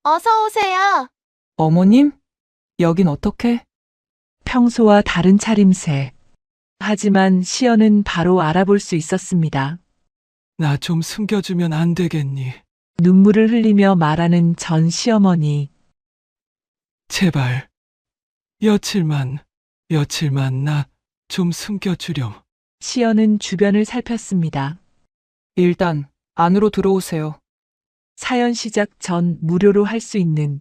어서 오세요. 어머님? 여긴 어떻게? 평소와 다른 차림새. 하지만 시연은 바로 알아볼 수 있었습니다. 나 좀 숨겨주면 안 되겠니? 눈물을 흘리며 말하는 전 시어머니. 제발. 며칠만 나 좀 숨겨주렴. 시연은 주변을 살폈습니다. 일단 안으로 들어오세요. 사연 시작 전 무료로 할 수 있는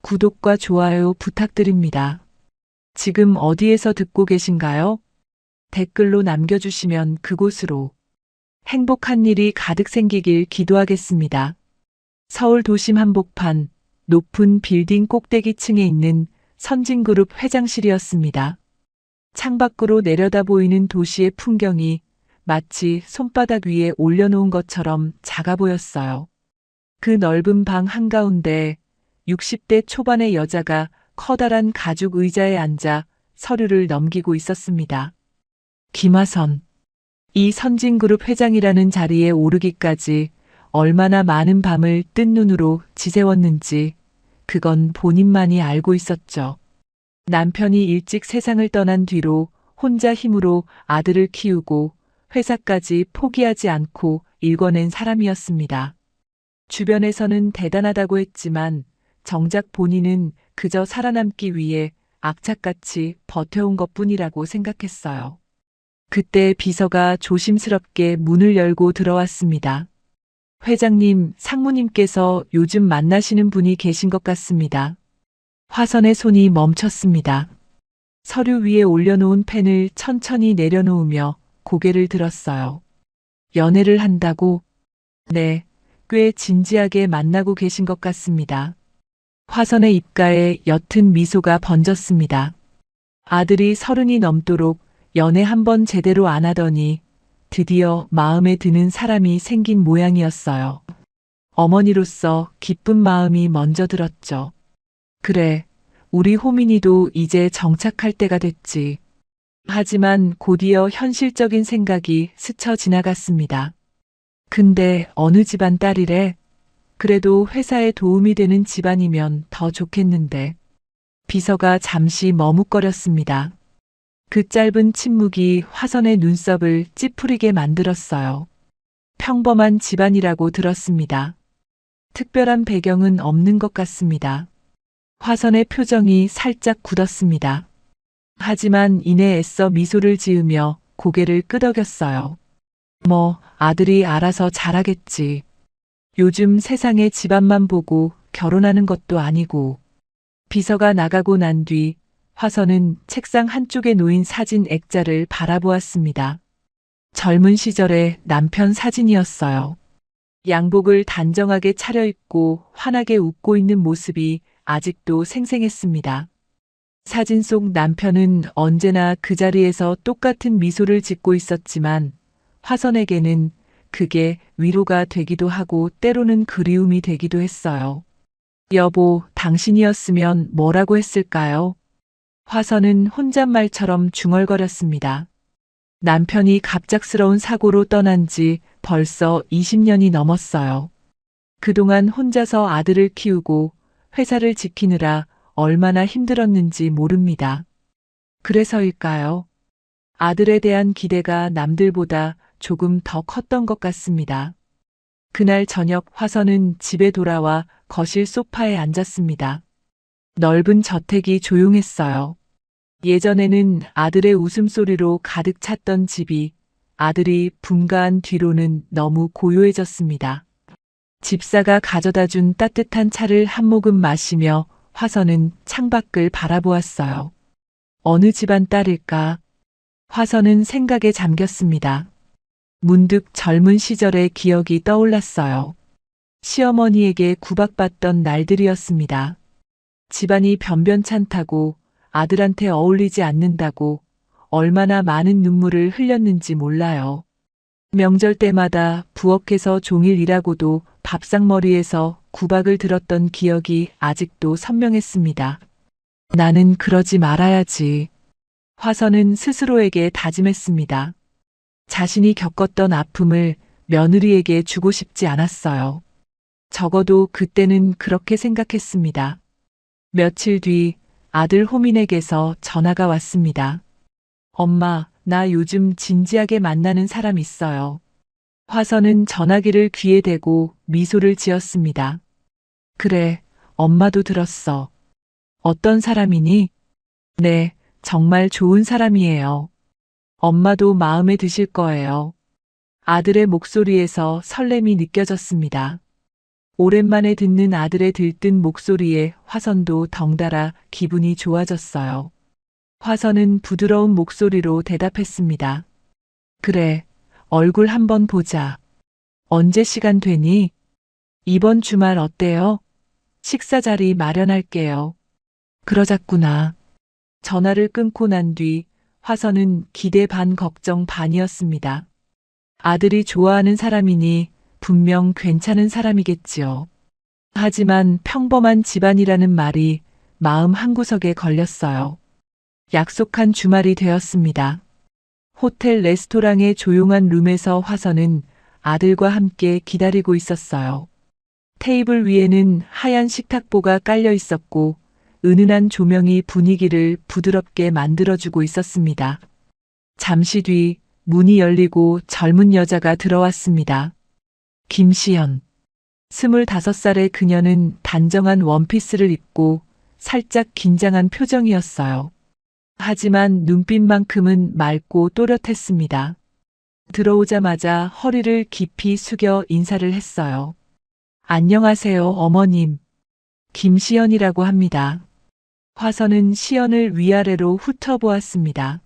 구독과 좋아요 부탁드립니다. 지금 어디에서 듣고 계신가요? 댓글로 남겨주시면 그곳으로 행복한 일이 가득 생기길 기도하겠습니다. 서울 도심 한복판 높은 빌딩 꼭대기층에 있는 선진그룹 회장실이었습니다. 창밖으로 내려다 보이는 도시의 풍경이 마치 손바닥 위에 올려놓은 것처럼 작아 보였어요. 그 넓은 방 한가운데 60대 초반의 여자가 커다란 가죽 의자에 앉아 서류를 넘기고 있었습니다. 김하선. 이 선진그룹 회장이라는 자리에 오르기까지 얼마나 많은 밤을 뜬 눈으로 지새웠는지 그건 본인만이 알고 있었죠. 남편이 일찍 세상을 떠난 뒤로 혼자 힘으로 아들을 키우고 회사까지 포기하지 않고 일궈낸 사람이었습니다. 주변에서는 대단하다고 했지만 정작 본인은 그저 살아남기 위해 악착같이 버텨온 것뿐이라고 생각했어요. 그때 비서가 조심스럽게 문을 열고 들어왔습니다. 회장님, 상무님께서 요즘 만나시는 분이 계신 것 같습니다. 화선의 손이 멈췄습니다. 서류 위에 올려놓은 펜을 천천히 내려놓으며 고개를 들었어요. 연애를 한다고? 네, 꽤 진지하게 만나고 계신 것 같습니다. 화선의 입가에 옅은 미소가 번졌습니다. 아들이 30이 넘도록 연애 한 번 제대로 안 하더니 드디어 마음에 드는 사람이 생긴 모양이었어요. 어머니로서 기쁜 마음이 먼저 들었죠. 그래, 우리 호민이도 이제 정착할 때가 됐지. 하지만 곧이어 현실적인 생각이 스쳐 지나갔습니다. 근데 어느 집안 딸이래? 그래도 회사에 도움이 되는 집안이면 더 좋겠는데. 비서가 잠시 머뭇거렸습니다. 그 짧은 침묵이 화선의 눈썹을 찌푸리게 만들었어요. 평범한 집안이라고 들었습니다. 특별한 배경은 없는 것 같습니다. 화선의 표정이 살짝 굳었습니다. 하지만 이내 애써 미소를 지으며 고개를 끄덕였어요. 뭐, 아들이 알아서 잘하겠지. 요즘 세상의 집안만 보고 결혼하는 것도 아니고. 비서가 나가고 난 뒤 화선은 책상 한쪽에 놓인 사진 액자를 바라보았습니다. 젊은 시절의 남편 사진이었어요. 양복을 단정하게 차려입고 환하게 웃고 있는 모습이 아직도 생생했습니다. 사진 속 남편은 언제나 그 자리에서 똑같은 미소를 짓고 있었지만 화선에게는 그게 위로가 되기도 하고 때로는 그리움이 되기도 했어요. 여보, 당신이었으면 뭐라고 했을까요? 화선은 혼잣말처럼 중얼거렸습니다. 남편이 갑작스러운 사고로 떠난 지 벌써 20년이 넘었어요. 그동안 혼자서 아들을 키우고 회사를 지키느라 얼마나 힘들었는지 모릅니다. 그래서일까요? 아들에 대한 기대가 남들보다 조금 더 컸던 것 같습니다. 그날 저녁 화선은 집에 돌아와 거실 소파에 앉았습니다. 넓은 저택이 조용했어요. 예전에는 아들의 웃음소리로 가득 찼던 집이 아들이 분가한 뒤로는 너무 고요해졌습니다. 집사가 가져다 준 따뜻한 차를 한 모금 마시며 화선은 창밖을 바라보았어요. 어느 집안 딸일까? 화선은 생각에 잠겼습니다. 문득 젊은 시절의 기억이 떠올랐어요. 시어머니에게 구박받던 날들이었습니다. 집안이 변변찮다고 아들한테 어울리지 않는다고 얼마나 많은 눈물을 흘렸는지 몰라요. 명절 때마다 부엌에서 종일 일하고도 밥상머리에서 구박을 들었던 기억이 아직도 선명했습니다. 나는 그러지 말아야지. 화선은 스스로에게 다짐했습니다. 자신이 겪었던 아픔을 며느리에게 주고 싶지 않았어요. 적어도 그때는 그렇게 생각했습니다. 며칠 뒤 아들 호민에게서 전화가 왔습니다. 엄마, 나 요즘 진지하게 만나는 사람 있어요. 화선은 전화기를 귀에 대고 미소를 지었습니다. 그래, 엄마도 들었어. 어떤 사람이니? 네, 정말 좋은 사람이에요. 엄마도 마음에 드실 거예요. 아들의 목소리에서 설렘이 느껴졌습니다. 오랜만에 듣는 아들의 들뜬 목소리에 화선도 덩달아 기분이 좋아졌어요. 화선은 부드러운 목소리로 대답했습니다. 그래, 얼굴 한번 보자. 언제 시간 되니? 이번 주말 어때요? 식사 자리 마련할게요. 그러자꾸나. 전화를 끊고 난 뒤 화선은 기대 반 걱정 반이었습니다. 아들이 좋아하는 사람이니 분명 괜찮은 사람이겠지요. 하지만 평범한 집안이라는 말이 마음 한구석에 걸렸어요. 약속한 주말이 되었습니다. 호텔 레스토랑의 조용한 룸에서 화선은 아들과 함께 기다리고 있었어요. 테이블 위에는 하얀 식탁보가 깔려 있었고 은은한 조명이 분위기를 부드럽게 만들어주고 있었습니다. 잠시 뒤 문이 열리고 젊은 여자가 들어왔습니다. 김시연. 25살의 그녀는 단정한 원피스를 입고 살짝 긴장한 표정이었어요. 하지만 눈빛만큼은 맑고 또렷했습니다. 들어오자마자 허리를 깊이 숙여 인사를 했어요. 안녕하세요, 어머님. 김시연이라고 합니다. 화선은 시연을 위아래로 훑어보았습니다.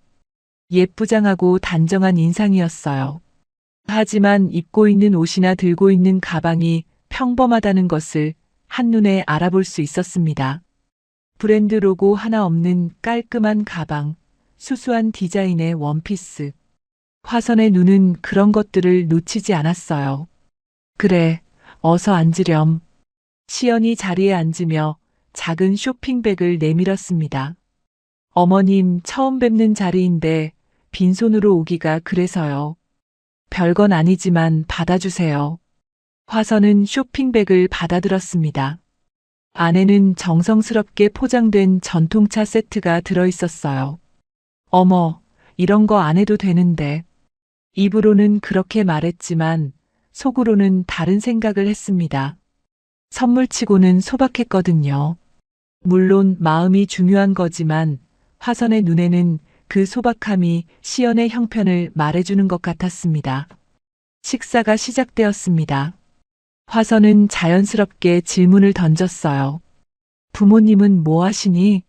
예쁘장하고 단정한 인상이었어요. 하지만 입고 있는 옷이나 들고 있는 가방이 평범하다는 것을 한눈에 알아볼 수 있었습니다. 브랜드 로고 하나 없는 깔끔한 가방, 수수한 디자인의 원피스. 화선의 눈은 그런 것들을 놓치지 않았어요. 그래, 어서 앉으렴. 시연이 자리에 앉으며 작은 쇼핑백을 내밀었습니다. 어머님 처음 뵙는 자리인데 빈손으로 오기가 그래서요. 별건 아니지만 받아주세요. 화선은 쇼핑백을 받아들었습니다. 안에는 정성스럽게 포장된 전통차 세트가 들어있었어요. 어머, 이런 거 안 해도 되는데. 입으로는 그렇게 말했지만 속으로는 다른 생각을 했습니다. 선물치고는 소박했거든요. 물론 마음이 중요한 거지만 화선의 눈에는 그 소박함이 시연의 형편을 말해주는 것 같았습니다. 식사가 시작되었습니다. 화선은 자연스럽게 질문을 던졌어요. 부모님은 뭐 하시니?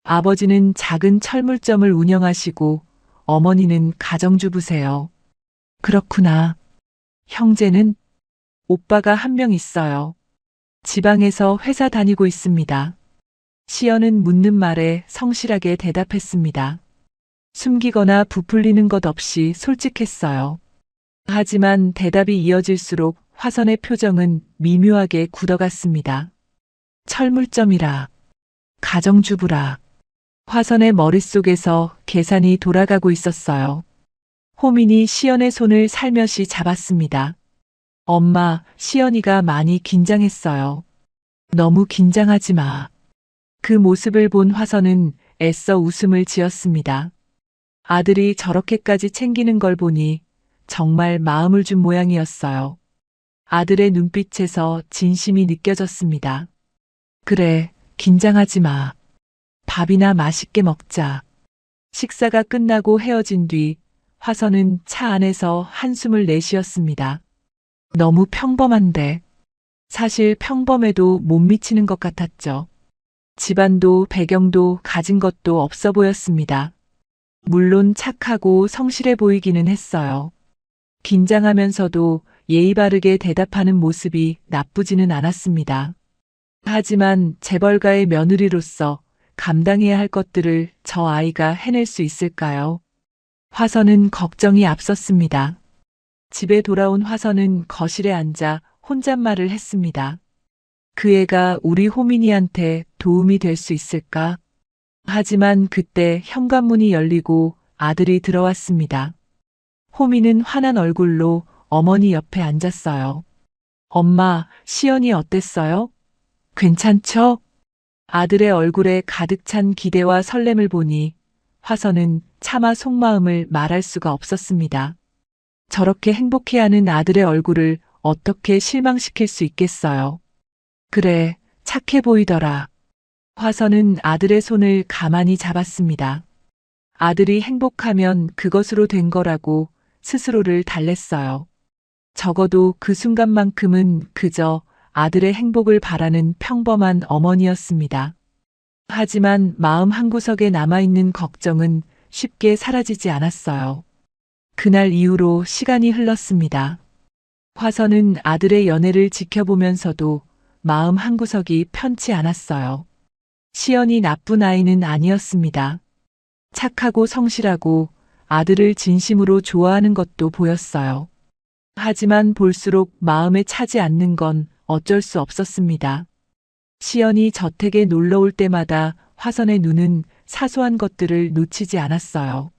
아버지는 작은 철물점을 운영하시고 어머니는 가정주부세요. 그렇구나. 형제는? 오빠가 한 명 있어요. 지방에서 회사 다니고 있습니다. 시연은 묻는 말에 성실하게 대답했습니다. 숨기거나 부풀리는 것 없이 솔직했어요. 하지만 대답이 이어질수록 화선의 표정은 미묘하게 굳어갔습니다. 철물점이라, 가정주부라. 화선의 머릿속에서 계산이 돌아가고 있었어요. 호민이 시연의 손을 살며시 잡았습니다. 엄마, 시연이가 많이 긴장했어요. 너무 긴장하지 마. 그 모습을 본 화선은 애써 웃음을 지었습니다. 아들이 저렇게까지 챙기는 걸 보니 정말 마음을 준 모양이었어요. 아들의 눈빛에서 진심이 느껴졌습니다. 그래, 긴장하지 마. 밥이나 맛있게 먹자. 식사가 끝나고 헤어진 뒤 화선은 차 안에서 한숨을 내쉬었습니다. 너무 평범한데. 사실 평범해도 못 미치는 것 같았죠. 집안도 배경도 가진 것도 없어 보였습니다. 물론 착하고 성실해 보이기는 했어요. 긴장하면서도 예의 바르게 대답하는 모습이 나쁘지는 않았습니다. 하지만 재벌가의 며느리로서 감당해야 할 것들을 저 아이가 해낼 수 있을까요? 화선은 걱정이 앞섰습니다. 집에 돌아온 화선은 거실에 앉아 혼잣말을 했습니다. 그 애가 우리 호민이한테 도움이 될 수 있을까? 하지만 그때 현관문이 열리고 아들이 들어왔습니다. 호민은 환한 얼굴로 어머니 옆에 앉았어요. 엄마, 시연이 어땠어요? 괜찮죠? 아들의 얼굴에 가득 찬 기대와 설렘을 보니 화선은 차마 속마음을 말할 수가 없었습니다. 저렇게 행복해하는 아들의 얼굴을 어떻게 실망시킬 수 있겠어요? 그래, 착해 보이더라. 화선은 아들의 손을 가만히 잡았습니다. 아들이 행복하면 그것으로 된 거라고 스스로를 달랬어요. 적어도 그 순간만큼은 그저 아들의 행복을 바라는 평범한 어머니였습니다. 하지만 마음 한구석에 남아있는 걱정은 쉽게 사라지지 않았어요. 그날 이후로 시간이 흘렀습니다. 화선은 아들의 연애를 지켜보면서도 마음 한구석이 편치 않았어요. 시연이 나쁜 아이는 아니었습니다. 착하고 성실하고 아들을 진심으로 좋아하는 것도 보였어요. 하지만 볼수록 마음에 차지 않는 건 어쩔 수 없었습니다. 시연이 저택에 놀러 올 때마다 화선의 눈은 사소한 것들을 놓치지 않았어요.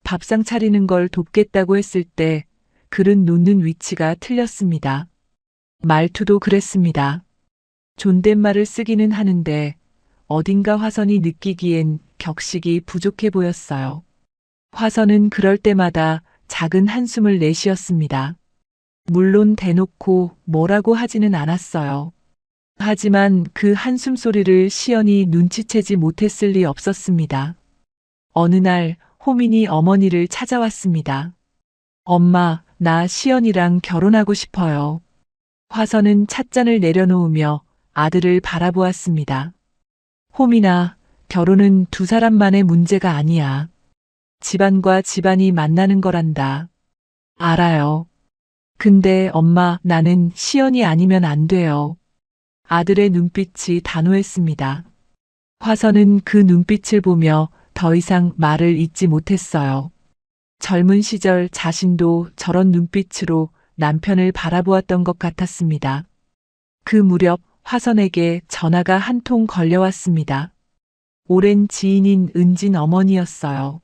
밥상 차리는 걸 돕겠다고 했을 때 그릇 놓는 위치가 틀렸습니다. 말투도 그랬습니다. 존댓말을 쓰기는 하는데 어딘가 화선이 느끼기엔 격식이 부족해 보였어요. 화선은 그럴 때마다 작은 한숨을 내쉬었습니다. 물론 대놓고 뭐라고 하지는 않았어요. 하지만 그 한숨 소리를 시연이 눈치채지 못했을 리 없었습니다. 어느 날 호민이 어머니를 찾아왔습니다. 엄마, 나 시연이랑 결혼하고 싶어요. 화선은 찻잔을 내려놓으며 아들을 바라보았습니다. 호민아, 결혼은 두 사람만의 문제가 아니야. 집안과 집안이 만나는 거란다. 알아요. 근데 엄마, 나는 시연이 아니면 안 돼요. 아들의 눈빛이 단호했습니다. 화선은 그 눈빛을 보며 더 이상 말을 잇지 못했어요. 젊은 시절 자신도 저런 눈빛으로 남편을 바라보았던 것 같았습니다. 그 무렵 화선에게 전화가 한 통 걸려왔습니다. 오랜 지인인 은진 어머니였어요.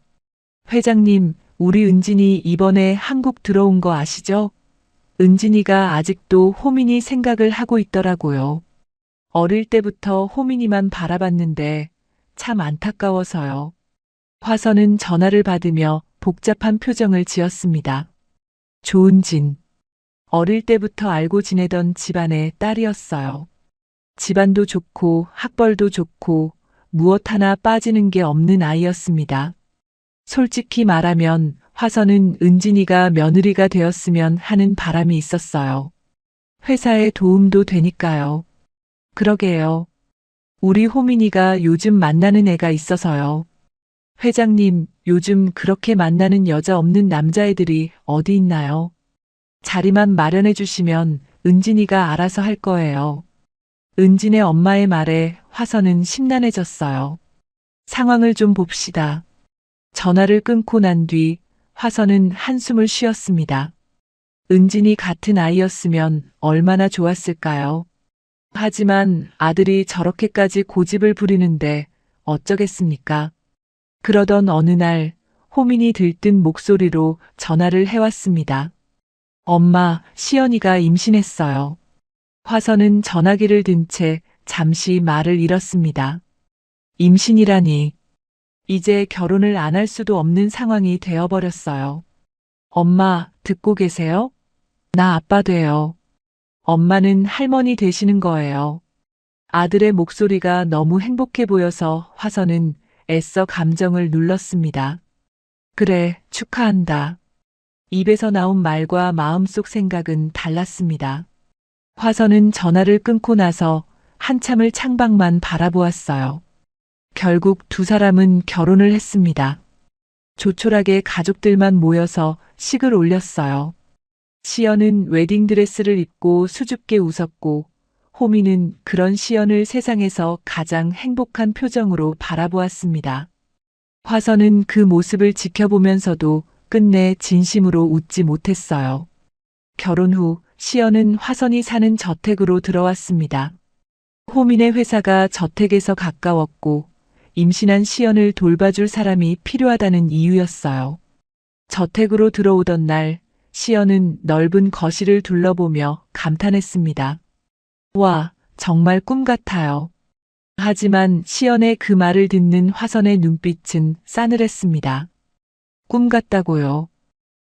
회장님, 우리 은진이 이번에 한국 들어온 거 아시죠? 은진이가 아직도 호민이 생각을 하고 있더라고요. 어릴 때부터 호민이만 바라봤는데 참 안타까워서요. 화선은 전화를 받으며 복잡한 표정을 지었습니다. 조은진. 어릴 때부터 알고 지내던 집안의 딸이었어요. 집안도 좋고 학벌도 좋고 무엇 하나 빠지는 게 없는 아이였습니다. 솔직히 말하면 화선은 은진이가 며느리가 되었으면 하는 바람이 있었어요. 회사에 도움도 되니까요. 그러게요. 우리 호민이가 요즘 만나는 애가 있어서요. 회장님, 요즘 그렇게 만나는 여자 없는 남자애들이 어디 있나요? 자리만 마련해 주시면 은진이가 알아서 할 거예요. 은진의 엄마의 말에 화선은 심란해졌어요. 상황을 좀 봅시다. 전화를 끊고 난 뒤 화선은 한숨을 쉬었습니다. 은진이 같은 아이였으면 얼마나 좋았을까요? 하지만 아들이 저렇게까지 고집을 부리는데 어쩌겠습니까? 그러던 어느 날 호민이 들뜬 목소리로 전화를 해왔습니다. 엄마, 시연이가 임신했어요. 화선은 전화기를 든 채 잠시 말을 잃었습니다. 임신이라니. 이제 결혼을 안 할 수도 없는 상황이 되어버렸어요. 엄마, 듣고 계세요? 나 아빠 돼요. 엄마는 할머니 되시는 거예요. 아들의 목소리가 너무 행복해 보여서 화선은 애써 감정을 눌렀습니다. 그래, 축하한다. 입에서 나온 말과 마음속 생각은 달랐습니다. 화선은 전화를 끊고 나서 한참을 창밖만 바라보았어요. 결국 두 사람은 결혼을 했습니다. 조촐하게 가족들만 모여서 식을 올렸어요. 시연은 웨딩드레스를 입고 수줍게 웃었고 호미는 그런 시연을 세상에서 가장 행복한 표정으로 바라보았습니다. 화선은 그 모습을 지켜보면서도 끝내 진심으로 웃지 못했어요. 결혼 후 시연은 화선이 사는 저택으로 들어왔습니다. 호민의 회사가 저택에서 가까웠고 임신한 시연을 돌봐줄 사람이 필요하다는 이유였어요. 저택으로 들어오던 날 시연은 넓은 거실을 둘러보며 감탄했습니다. 와, 정말 꿈 같아요. 하지만 시연의 그 말을 듣는 화선의 눈빛은 싸늘했습니다. 꿈 같다고요.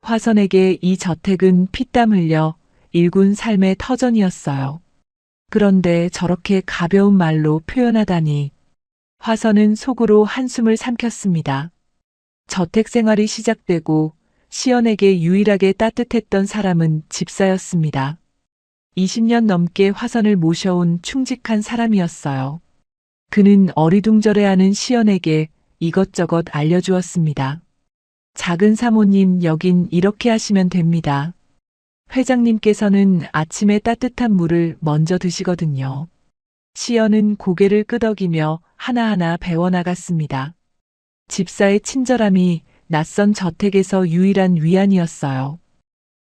화선에게 이 저택은 피땀 흘려 일군 삶의 터전이었어요. 그런데 저렇게 가벼운 말로 표현하다니. 화선은 속으로 한숨을 삼켰습니다. 저택 생활이 시작되고 시연에게 유일하게 따뜻했던 사람은 집사였습니다. 20년 넘게 화선을 모셔온 충직한 사람이었어요. 그는 어리둥절해하는 시연에게 이것저것 알려주었습니다. 작은 사모님, 여긴 이렇게 하시면 됩니다. 회장님께서는 아침에 따뜻한 물을 먼저 드시거든요. 시연은 고개를 끄덕이며 하나하나 배워나갔습니다. 집사의 친절함이 낯선 저택에서 유일한 위안이었어요.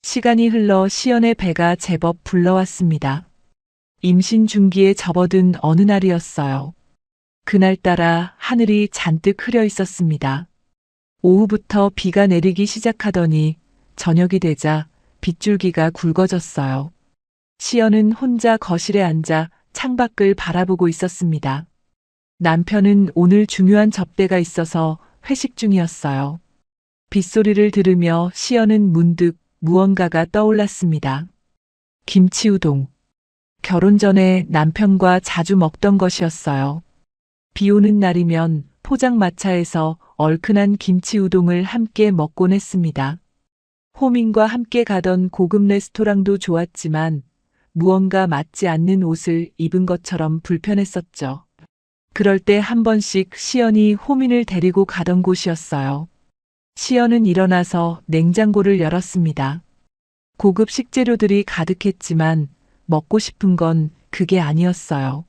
시간이 흘러 시연의 배가 제법 불러왔습니다. 임신 중기에 접어든 어느 날이었어요. 그날따라 하늘이 잔뜩 흐려 있었습니다. 오후부터 비가 내리기 시작하더니 저녁이 되자 빗줄기가 굵어졌어요. 시연은 혼자 거실에 앉아 창밖을 바라보고 있었습니다. 남편은 오늘 중요한 접대가 있어서 회식 중이었어요. 빗소리를 들으며 시연은 문득 무언가가 떠올랐습니다. 김치우동. 결혼 전에 남편과 자주 먹던 것이었어요. 비 오는 날이면 포장마차에서 얼큰한 김치우동을 함께 먹곤 했습니다. 호민과 함께 가던 고급 레스토랑도 좋았지만 무언가 맞지 않는 옷을 입은 것처럼 불편했었죠. 그럴 때 한 번씩 시연이 호민을 데리고 가던 곳이었어요. 시연은 일어나서 냉장고를 열었습니다. 고급 식재료들이 가득했지만 먹고 싶은 건 그게 아니었어요.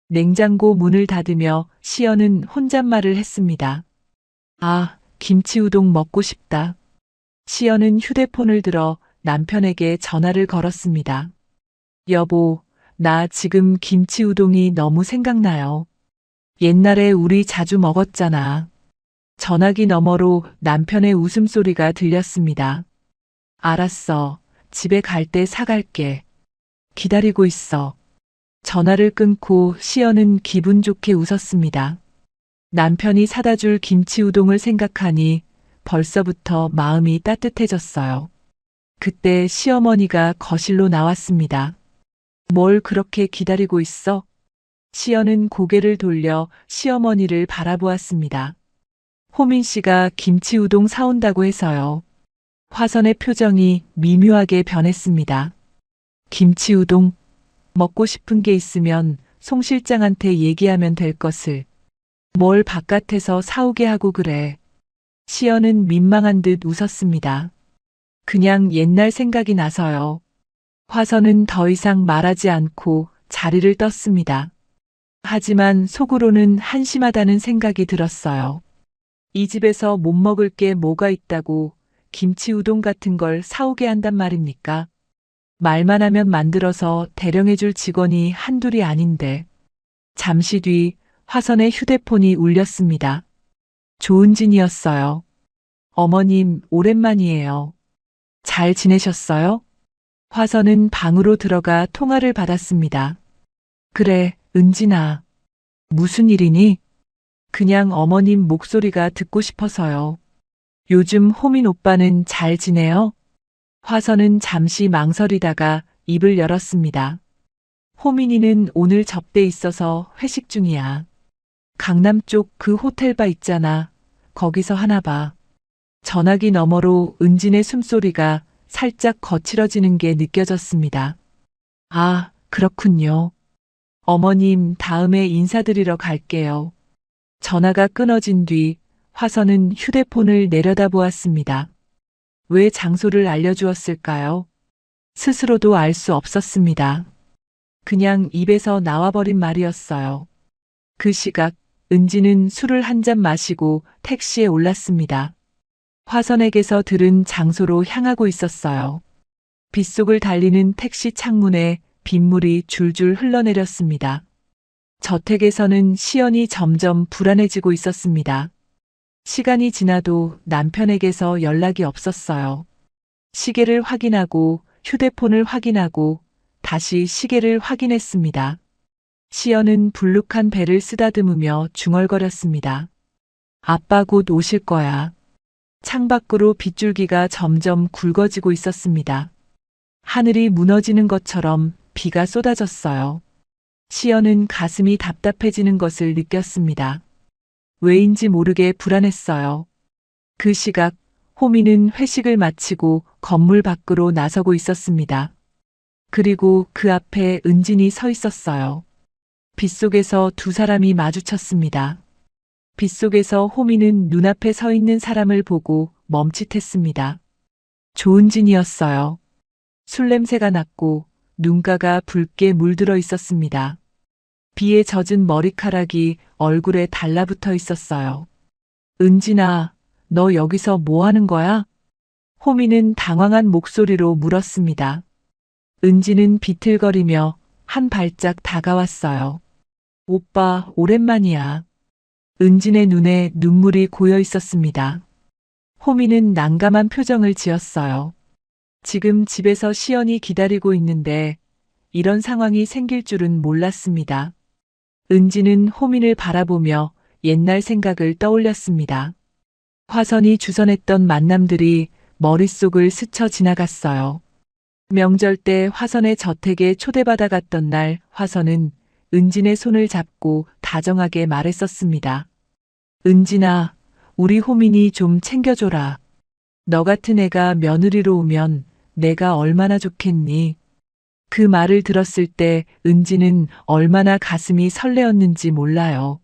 냉장고 문을 닫으며 시연은 혼잣말을 했습니다. 아, 김치우동 먹고 싶다. 시연은 휴대폰을 들어 남편에게 전화를 걸었습니다. 여보, 나 지금 김치우동이 너무 생각나요. 옛날에 우리 자주 먹었잖아. 전화기 너머로 남편의 웃음소리가 들렸습니다. 알았어. 집에 갈 때 사갈게. 기다리고 있어. 전화를 끊고 시연은 기분 좋게 웃었습니다. 남편이 사다 줄 김치우동을 생각하니 벌써부터 마음이 따뜻해졌어요. 그때 시어머니가 거실로 나왔습니다. 뭘 그렇게 기다리고 있어? 시연은 고개를 돌려 시어머니를 바라보았습니다. 호민 씨가 김치우동 사온다고 해서요. 화선의 표정이 미묘하게 변했습니다. 김치우동? 먹고 싶은 게 있으면 송 실장한테 얘기하면 될 것을. 뭘 바깥에서 사오게 하고 그래. 시연은 민망한 듯 웃었습니다. 그냥 옛날 생각이 나서요. 화선은 더 이상 말하지 않고 자리를 떴습니다. 하지만 속으로는 한심하다는 생각이 들었어요. 이 집에서 못 먹을 게 뭐가 있다고 김치우동 같은 걸 사오게 한단 말입니까? 말만 하면 만들어서 대령해줄 직원이 한둘이 아닌데. 잠시 뒤 화선의 휴대폰이 울렸습니다. 조은진이었어요. 어머님, 오랜만이에요. 잘 지내셨어요? 화선은 방으로 들어가 통화를 받았습니다. 그래, 은진아. 무슨 일이니? 그냥 어머님 목소리가 듣고 싶어서요. 요즘 호민 오빠는 잘 지내요? 화선은 잠시 망설이다가 입을 열었습니다. 호민이는 오늘 접대 있어서 회식 중이야. 강남 쪽 그 호텔바 있잖아. 거기서 하나 봐. 전화기 너머로 은진의 숨소리가 살짝 거칠어지는 게 느껴졌습니다. 아, 그렇군요. 어머님, 다음에 인사드리러 갈게요. 전화가 끊어진 뒤 화선은 휴대폰을 내려다보았습니다. 왜 장소를 알려주었을까요? 스스로도 알 수 없었습니다. 그냥 입에서 나와버린 말이었어요. 그 시각 은지는 술을 한 잔 마시고 택시에 올랐습니다. 화선에게서 들은 장소로 향하고 있었어요. 빗속을 달리는 택시 창문에 빗물이 줄줄 흘러내렸습니다. 저택에서는 시연이 점점 불안해지고 있었습니다. 시간이 지나도 남편에게서 연락이 없었어요. 시계를 확인하고 휴대폰을 확인하고 다시 시계를 확인했습니다. 시연은 불룩한 배를 쓰다듬으며 중얼거렸습니다. 아빠 곧 오실 거야. 창밖으로 빗줄기가 점점 굵어지고 있었습니다. 하늘이 무너지는 것처럼 비가 쏟아졌어요. 시연은 가슴이 답답해지는 것을 느꼈습니다. 왜인지 모르게 불안했어요. 그 시각 호미는 회식을 마치고 건물 밖으로 나서고 있었습니다. 그리고 그 앞에 은진이 서 있었어요. 빗속에서 두 사람이 마주쳤습니다. 빗속에서 호미는 눈앞에 서 있는 사람을 보고 멈칫했습니다. 조은진이었어요. 술 냄새가 났고 눈가가 붉게 물들어 있었습니다. 비에 젖은 머리카락이 얼굴에 달라붙어 있었어요. 은진아, 너 여기서 뭐 하는 거야? 호미는 당황한 목소리로 물었습니다. 은진은 비틀거리며 한 발짝 다가왔어요. 오빠, 오랜만이야. 은진의 눈에 눈물이 고여 있었습니다. 호미는 난감한 표정을 지었어요. 지금 집에서 시연이 기다리고 있는데 이런 상황이 생길 줄은 몰랐습니다. 은진은 호민을 바라보며 옛날 생각을 떠올렸습니다. 화선이 주선했던 만남들이 머릿속을 스쳐 지나갔어요. 명절 때 화선의 저택에 초대받아 갔던 날 화선은 은진의 손을 잡고 다정하게 말했었습니다. 은진아, 우리 호민이 좀 챙겨줘라. 너 같은 애가 며느리로 오면 내가 얼마나 좋겠니? 그 말을 들었을 때 은진은 얼마나 가슴이 설레었는지 몰라요.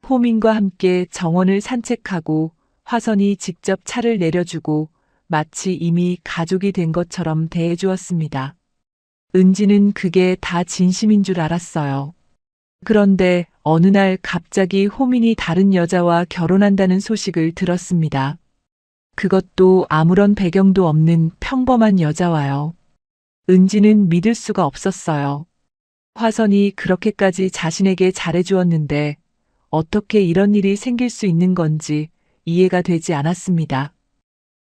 호민과 함께 정원을 산책하고 화선이 직접 차를 내려주고 마치 이미 가족이 된 것처럼 대해주었습니다. 은진은 그게 다 진심인 줄 알았어요. 그런데 어느 날 갑자기 호민이 다른 여자와 결혼한다는 소식을 들었습니다. 그것도 아무런 배경도 없는 평범한 여자와요. 은진은 믿을 수가 없었어요. 화선이 그렇게까지 자신에게 잘해주었는데 어떻게 이런 일이 생길 수 있는 건지 이해가 되지 않았습니다.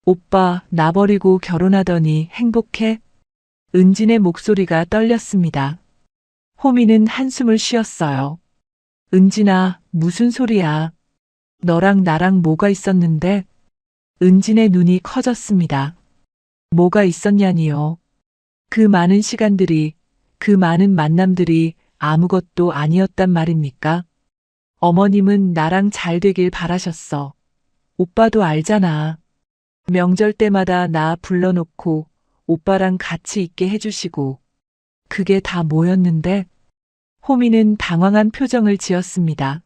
오빠, 나 버리고 결혼하더니 행복해? 은진의 목소리가 떨렸습니다. 호미는 한숨을 쉬었어요. 은진아, 무슨 소리야? 너랑 나랑 뭐가 있었는데? 은진의 눈이 커졌습니다. 뭐가 있었냐니요? 그 많은 시간들이, 그 많은 만남들이 아무것도 아니었단 말입니까? 어머님은 나랑 잘 되길 바라셨어. 오빠도 알잖아. 명절 때마다 나 불러놓고 오빠랑 같이 있게 해주시고. 그게 다 뭐였는데? 호미는 당황한 표정을 지었습니다.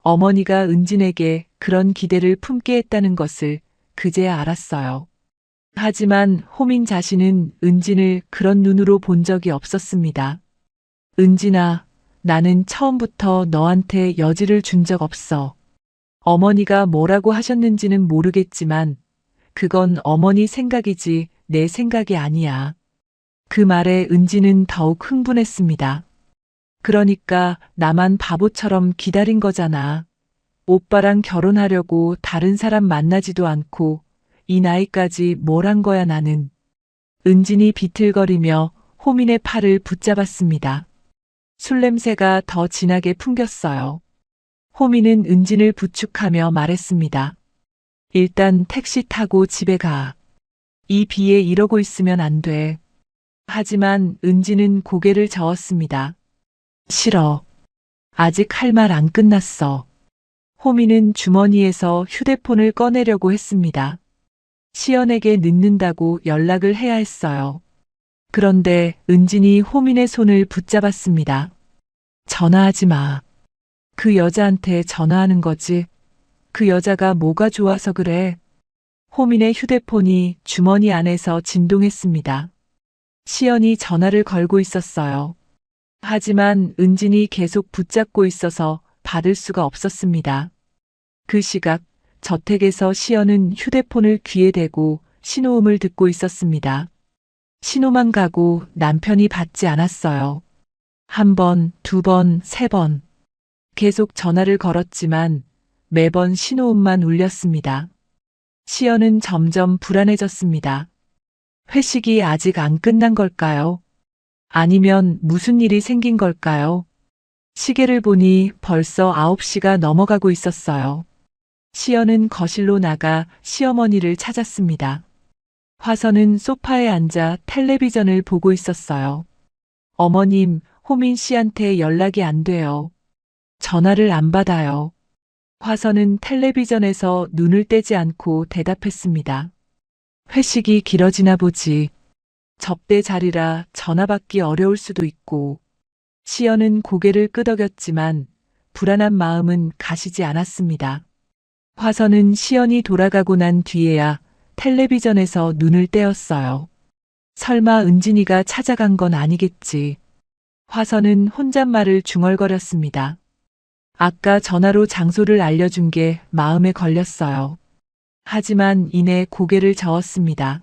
어머니가 은진에게 그런 기대를 품게 했다는 것을 그제야 알았어요. 하지만 호민 자신은 은진을 그런 눈으로 본 적이 없었습니다. 은진아, 나는 처음부터 너한테 여지를 준 적 없어. 어머니가 뭐라고 하셨는지는 모르겠지만 그건 어머니 생각이지 내 생각이 아니야. 그 말에 은진은 더욱 흥분했습니다. 그러니까 나만 바보처럼 기다린 거잖아. 오빠랑 결혼하려고 다른 사람 만나지도 않고 이 나이까지 뭘 한 거야 나는. 은진이 비틀거리며 호민의 팔을 붙잡았습니다. 술 냄새가 더 진하게 풍겼어요. 호민은 은진을 부축하며 말했습니다. 일단 택시 타고 집에 가. 이 비에 이러고 있으면 안 돼. 하지만 은진은 고개를 저었습니다. 싫어. 아직 할 말 안 끝났어. 호민은 주머니에서 휴대폰을 꺼내려고 했습니다. 시연에게 늦는다고 연락을 해야 했어요. 그런데 은진이 호민의 손을 붙잡았습니다. 전화하지 마. 그 여자한테 전화하는 거지. 그 여자가 뭐가 좋아서 그래. 호민의 휴대폰이 주머니 안에서 진동했습니다. 시연이 전화를 걸고 있었어요. 하지만 은진이 계속 붙잡고 있어서 받을 수가 없었습니다. 그 시각 저택에서 시연은 휴대폰을 귀에 대고 신호음을 듣고 있었습니다. 신호만 가고 남편이 받지 않았어요. 한 번, 두 번, 세 번. 계속 전화를 걸었지만 매번 신호음만 울렸습니다. 시연은 점점 불안해졌습니다. 회식이 아직 안 끝난 걸까요? 아니면 무슨 일이 생긴 걸까요? 시계를 보니 벌써 9시가 넘어가고 있었어요. 시연은 거실로 나가 시어머니를 찾았습니다. 화선은 소파에 앉아 텔레비전을 보고 있었어요. 어머님, 호민 씨한테 연락이 안 돼요. 전화를 안 받아요. 화선은 텔레비전에서 눈을 떼지 않고 대답했습니다. 회식이 길어지나 보지. 접대 자리라 전화 받기 어려울 수도 있고. 시연은 고개를 끄덕였지만 불안한 마음은 가시지 않았습니다. 화선은 시연이 돌아가고 난 뒤에야 텔레비전에서 눈을 떼었어요. 설마 은진이가 찾아간 건 아니겠지. 화선은 혼잣말을 중얼거렸습니다. 아까 전화로 장소를 알려준 게 마음에 걸렸어요. 하지만 이내 고개를 저었습니다.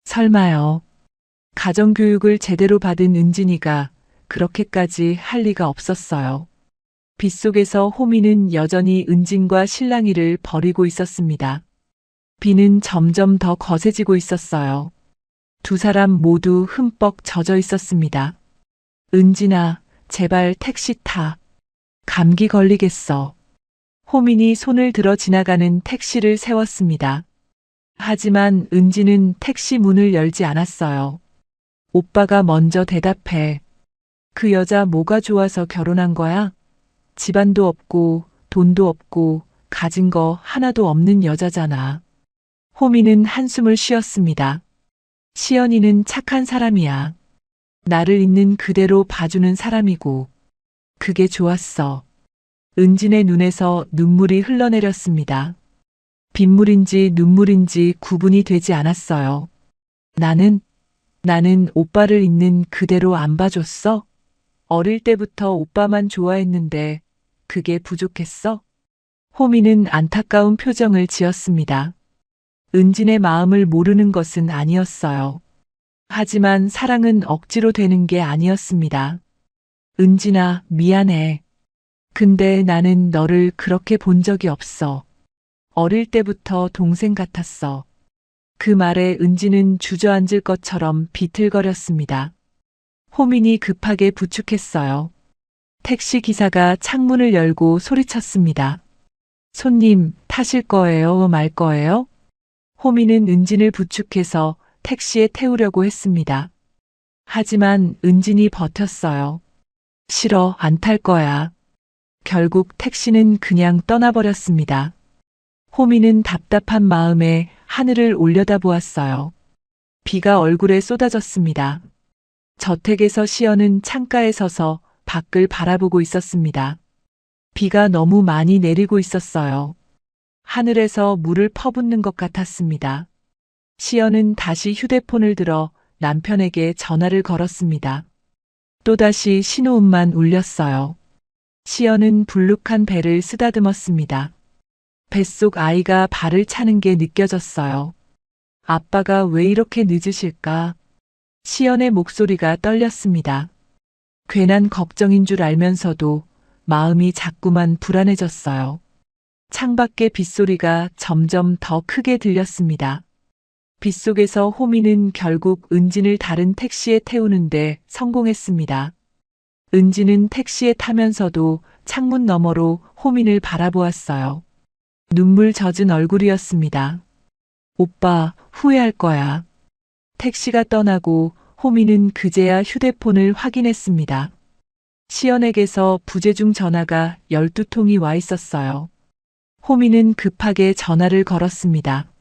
설마요. 가정교육을 제대로 받은 은진이가 그렇게까지 할 리가 없었어요. 빗속에서 호미는 여전히 은진과 실랑이를 벌이고 있었습니다. 비는 점점 더 거세지고 있었어요. 두 사람 모두 흠뻑 젖어 있었습니다. 은진아, 제발 택시 타. 감기 걸리겠어. 호민이 손을 들어 지나가는 택시를 세웠습니다. 하지만 은진은 택시 문을 열지 않았어요. 오빠가 먼저 대답해. 그 여자 뭐가 좋아서 결혼한 거야? 집안도 없고 돈도 없고 가진 거 하나도 없는 여자잖아. 호미는 한숨을 쉬었습니다. 시연이는 착한 사람이야. 나를 있는 그대로 봐주는 사람이고 그게 좋았어. 은진의 눈에서 눈물이 흘러내렸습니다. 빗물인지 눈물인지 구분이 되지 않았어요. 나는 오빠를 있는 그대로 안 봐줬어? 어릴 때부터 오빠만 좋아했는데 그게 부족했어? 호미는 안타까운 표정을 지었습니다. 은진의 마음을 모르는 것은 아니었어요. 하지만 사랑은 억지로 되는 게 아니었습니다. 은진아, 미안해. 근데 나는 너를 그렇게 본 적이 없어. 어릴 때부터 동생 같았어. 그 말에 은진은 주저앉을 것처럼 비틀거렸습니다. 호민이 급하게 부축했어요. 택시 기사가 창문을 열고 소리쳤습니다. 손님, 타실 거예요, 말 거예요? 호민은 은진을 부축해서 택시에 태우려고 했습니다. 하지만 은진이 버텼어요. 싫어, 안 탈 거야. 결국 택시는 그냥 떠나버렸습니다. 호민은 답답한 마음에 하늘을 올려다보았어요. 비가 얼굴에 쏟아졌습니다. 저택에서 시연은 창가에 서서 밖을 바라보고 있었습니다. 비가 너무 많이 내리고 있었어요. 하늘에서 물을 퍼붓는 것 같았습니다. 시연은 다시 휴대폰을 들어 남편에게 전화를 걸었습니다. 또다시 신호음만 울렸어요. 시연은 불룩한 배를 쓰다듬었습니다. 뱃속 아이가 발을 차는 게 느껴졌어요. 아빠가 왜 이렇게 늦으실까? 시연의 목소리가 떨렸습니다. 괜한 걱정인 줄 알면서도 마음이 자꾸만 불안해졌어요. 창밖의 빗소리가 점점 더 크게 들렸습니다. 빗속에서 호미는 결국 은진을 다른 택시에 태우는데 성공했습니다. 은진은 택시에 타면서도 창문 너머로 호민을 바라보았어요. 눈물 젖은 얼굴이었습니다. 오빠, 후회할 거야. 택시가 떠나고 호민은 그제야 휴대폰을 확인했습니다. 시연에게서 부재중 전화가 12통이 와 있었어요. 호민은 급하게 전화를 걸었습니다.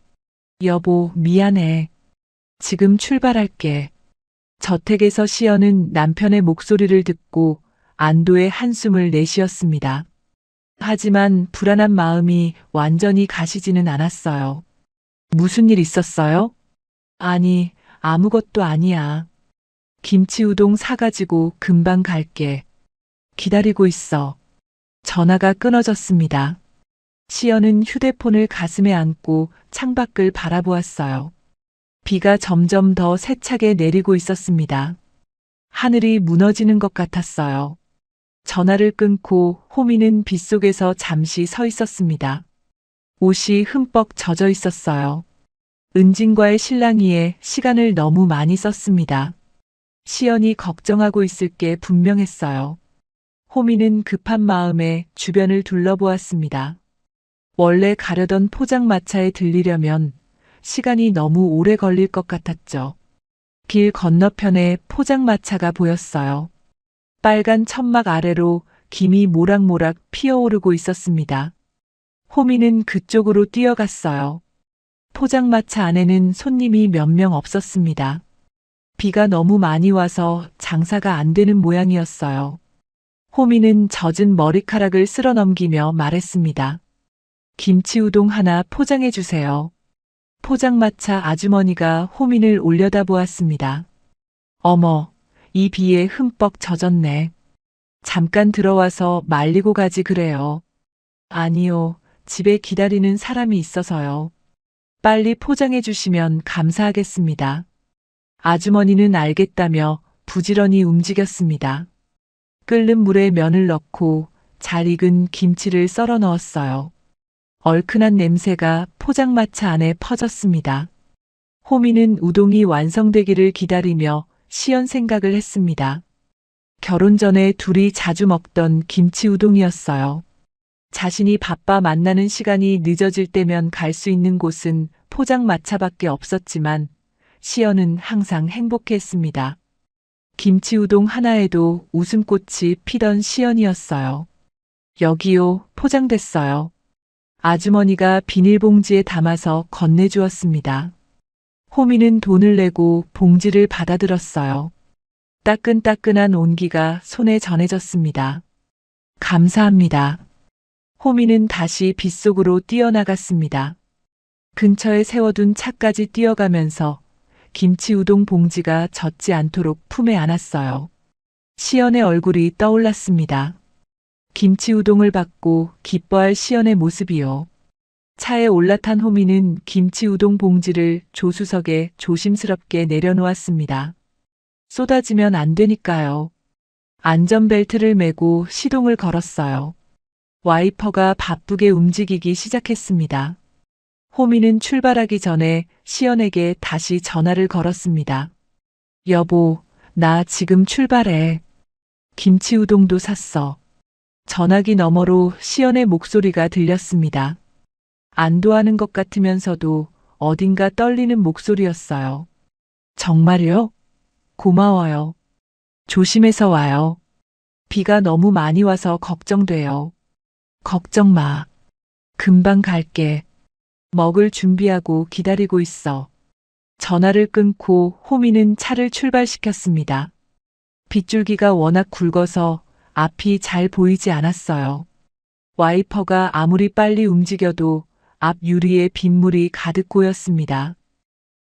여보, 미안해. 지금 출발할게. 저택에서 시연은 남편의 목소리를 듣고 안도의 한숨을 내쉬었습니다. 하지만 불안한 마음이 완전히 가시지는 않았어요. 무슨 일 있었어요? 아니, 아무것도 아니야. 김치 우동 사가지고 금방 갈게. 기다리고 있어. 전화가 끊어졌습니다. 시연은 휴대폰을 가슴에 안고 창밖을 바라보았어요. 비가 점점 더 세차게 내리고 있었습니다. 하늘이 무너지는 것 같았어요. 전화를 끊고 호미는 빗속에서 잠시 서 있었습니다. 옷이 흠뻑 젖어 있었어요. 은진과의 실랑이에 시간을 너무 많이 썼습니다. 시연이 걱정하고 있을 게 분명했어요. 호미는 급한 마음에 주변을 둘러보았습니다. 원래 가려던 포장마차에 들리려면 시간이 너무 오래 걸릴 것 같았죠. 길 건너편에 포장마차가 보였어요. 빨간 천막 아래로 김이 모락모락 피어오르고 있었습니다. 호미는 그쪽으로 뛰어갔어요. 포장마차 안에는 손님이 몇 명 없었습니다. 비가 너무 많이 와서 장사가 안 되는 모양이었어요. 호미는 젖은 머리카락을 쓸어 넘기며 말했습니다. 김치우동 하나 포장해 주세요. 포장마차 아주머니가 호민을 올려다보았습니다. 어머, 이 비에 흠뻑 젖었네. 잠깐 들어와서 말리고 가지 그래요. 아니요, 집에 기다리는 사람이 있어서요. 빨리 포장해 주시면 감사하겠습니다. 아주머니는 알겠다며 부지런히 움직였습니다. 끓는 물에 면을 넣고 잘 익은 김치를 썰어 넣었어요. 얼큰한 냄새가 포장마차 안에 퍼졌습니다. 호미는 우동이 완성되기를 기다리며 시연 생각을 했습니다. 결혼 전에 둘이 자주 먹던 김치 우동이었어요. 자신이 바빠 만나는 시간이 늦어질 때면 갈 수 있는 곳은 포장마차밖에 없었지만 시연은 항상 행복했습니다. 김치 우동 하나에도 웃음꽃이 피던 시연이었어요. 여기요, 포장됐어요. 아주머니가 비닐봉지에 담아서 건네주었습니다. 호미는 돈을 내고 봉지를 받아들었어요. 따끈따끈한 온기가 손에 전해졌습니다. 감사합니다. 호미는 다시 빗속으로 뛰어나갔습니다. 근처에 세워둔 차까지 뛰어가면서 김치 우동 봉지가 젖지 않도록 품에 안았어요. 시연의 얼굴이 떠올랐습니다. 김치 우동을 받고 기뻐할 시연의 모습이요. 차에 올라탄 호미는 김치 우동 봉지를 조수석에 조심스럽게 내려놓았습니다. 쏟아지면 안 되니까요. 안전벨트를 매고 시동을 걸었어요. 와이퍼가 바쁘게 움직이기 시작했습니다. 호미는 출발하기 전에 시연에게 다시 전화를 걸었습니다. 여보, 나 지금 출발해. 김치 우동도 샀어. 전화기 너머로 시연의 목소리가 들렸습니다. 안도하는 것 같으면서도 어딘가 떨리는 목소리였어요. 정말요? 고마워요. 조심해서 와요. 비가 너무 많이 와서 걱정돼요. 걱정 마. 금방 갈게. 먹을 준비하고 기다리고 있어. 전화를 끊고 호미는 차를 출발시켰습니다. 빗줄기가 워낙 굵어서 앞이 잘 보이지 않았어요. 와이퍼가 아무리 빨리 움직여도 앞 유리에 빗물이 가득 고였습니다.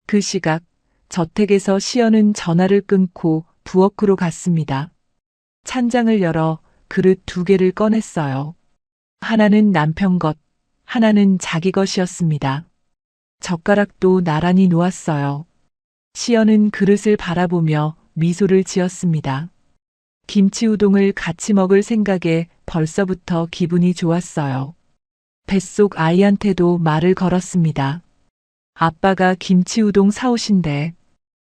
그 시각 저택에서 시연은 전화를 끊고 부엌으로 갔습니다. 찬장을 열어 그릇 2개를 꺼냈어요. 하나는 남편 것, 하나는 자기 것이었습니다. 젓가락도 나란히 놓았어요. 시연은 그릇을 바라보며 미소를 지었습니다. 김치 우동을 같이 먹을 생각에 벌써부터 기분이 좋았어요. 뱃속 아이한테도 말을 걸었습니다. 아빠가 김치 우동 사오신대.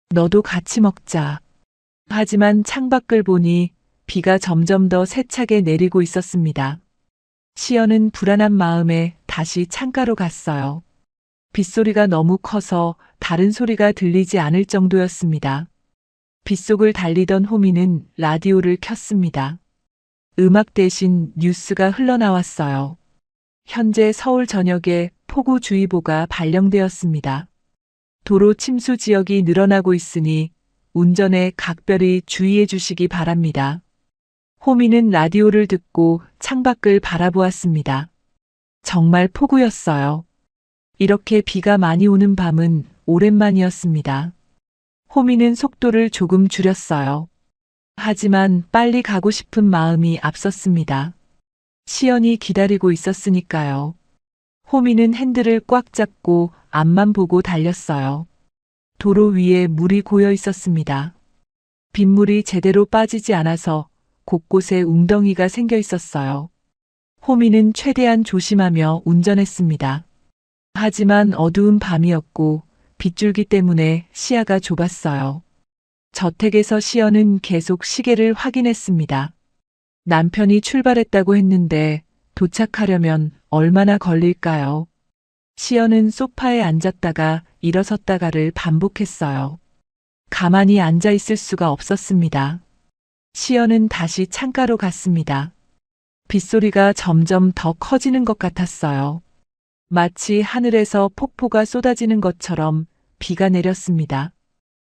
너도 같이 먹자. 하지만 창밖을 보니 비가 점점 더 세차게 내리고 있었습니다. 시연은 불안한 마음에 다시 창가로 갔어요. 빗소리가 너무 커서 다른 소리가 들리지 않을 정도였습니다. 빗속을 달리던 호미는 라디오를 켰습니다. 음악 대신 뉴스가 흘러나왔어요. 현재 서울 전역에 폭우주의보가 발령되었습니다. 도로 침수 지역이 늘어나고 있으니 운전에 각별히 주의해 주시기 바랍니다. 호미는 라디오를 듣고 창밖을 바라보았습니다. 정말 폭우였어요. 이렇게 비가 많이 오는 밤은 오랜만이었습니다. 호미는 속도를 조금 줄였어요. 하지만 빨리 가고 싶은 마음이 앞섰습니다. 시연이 기다리고 있었으니까요. 호미는 핸들을 꽉 잡고 앞만 보고 달렸어요. 도로 위에 물이 고여 있었습니다. 빗물이 제대로 빠지지 않아서 곳곳에 웅덩이가 생겨 있었어요. 호미는 최대한 조심하며 운전했습니다. 하지만 어두운 밤이었고 빗줄기 때문에 시야가 좁았어요. 저택에서 시연은 계속 시계를 확인했습니다. 남편이 출발했다고 했는데 도착하려면 얼마나 걸릴까요? 시연은 소파에 앉았다가 일어섰다가를 반복했어요. 가만히 앉아 있을 수가 없었습니다. 시연은 다시 창가로 갔습니다. 빗소리가 점점 더 커지는 것 같았어요. 마치 하늘에서 폭포가 쏟아지는 것처럼 비가 내렸습니다.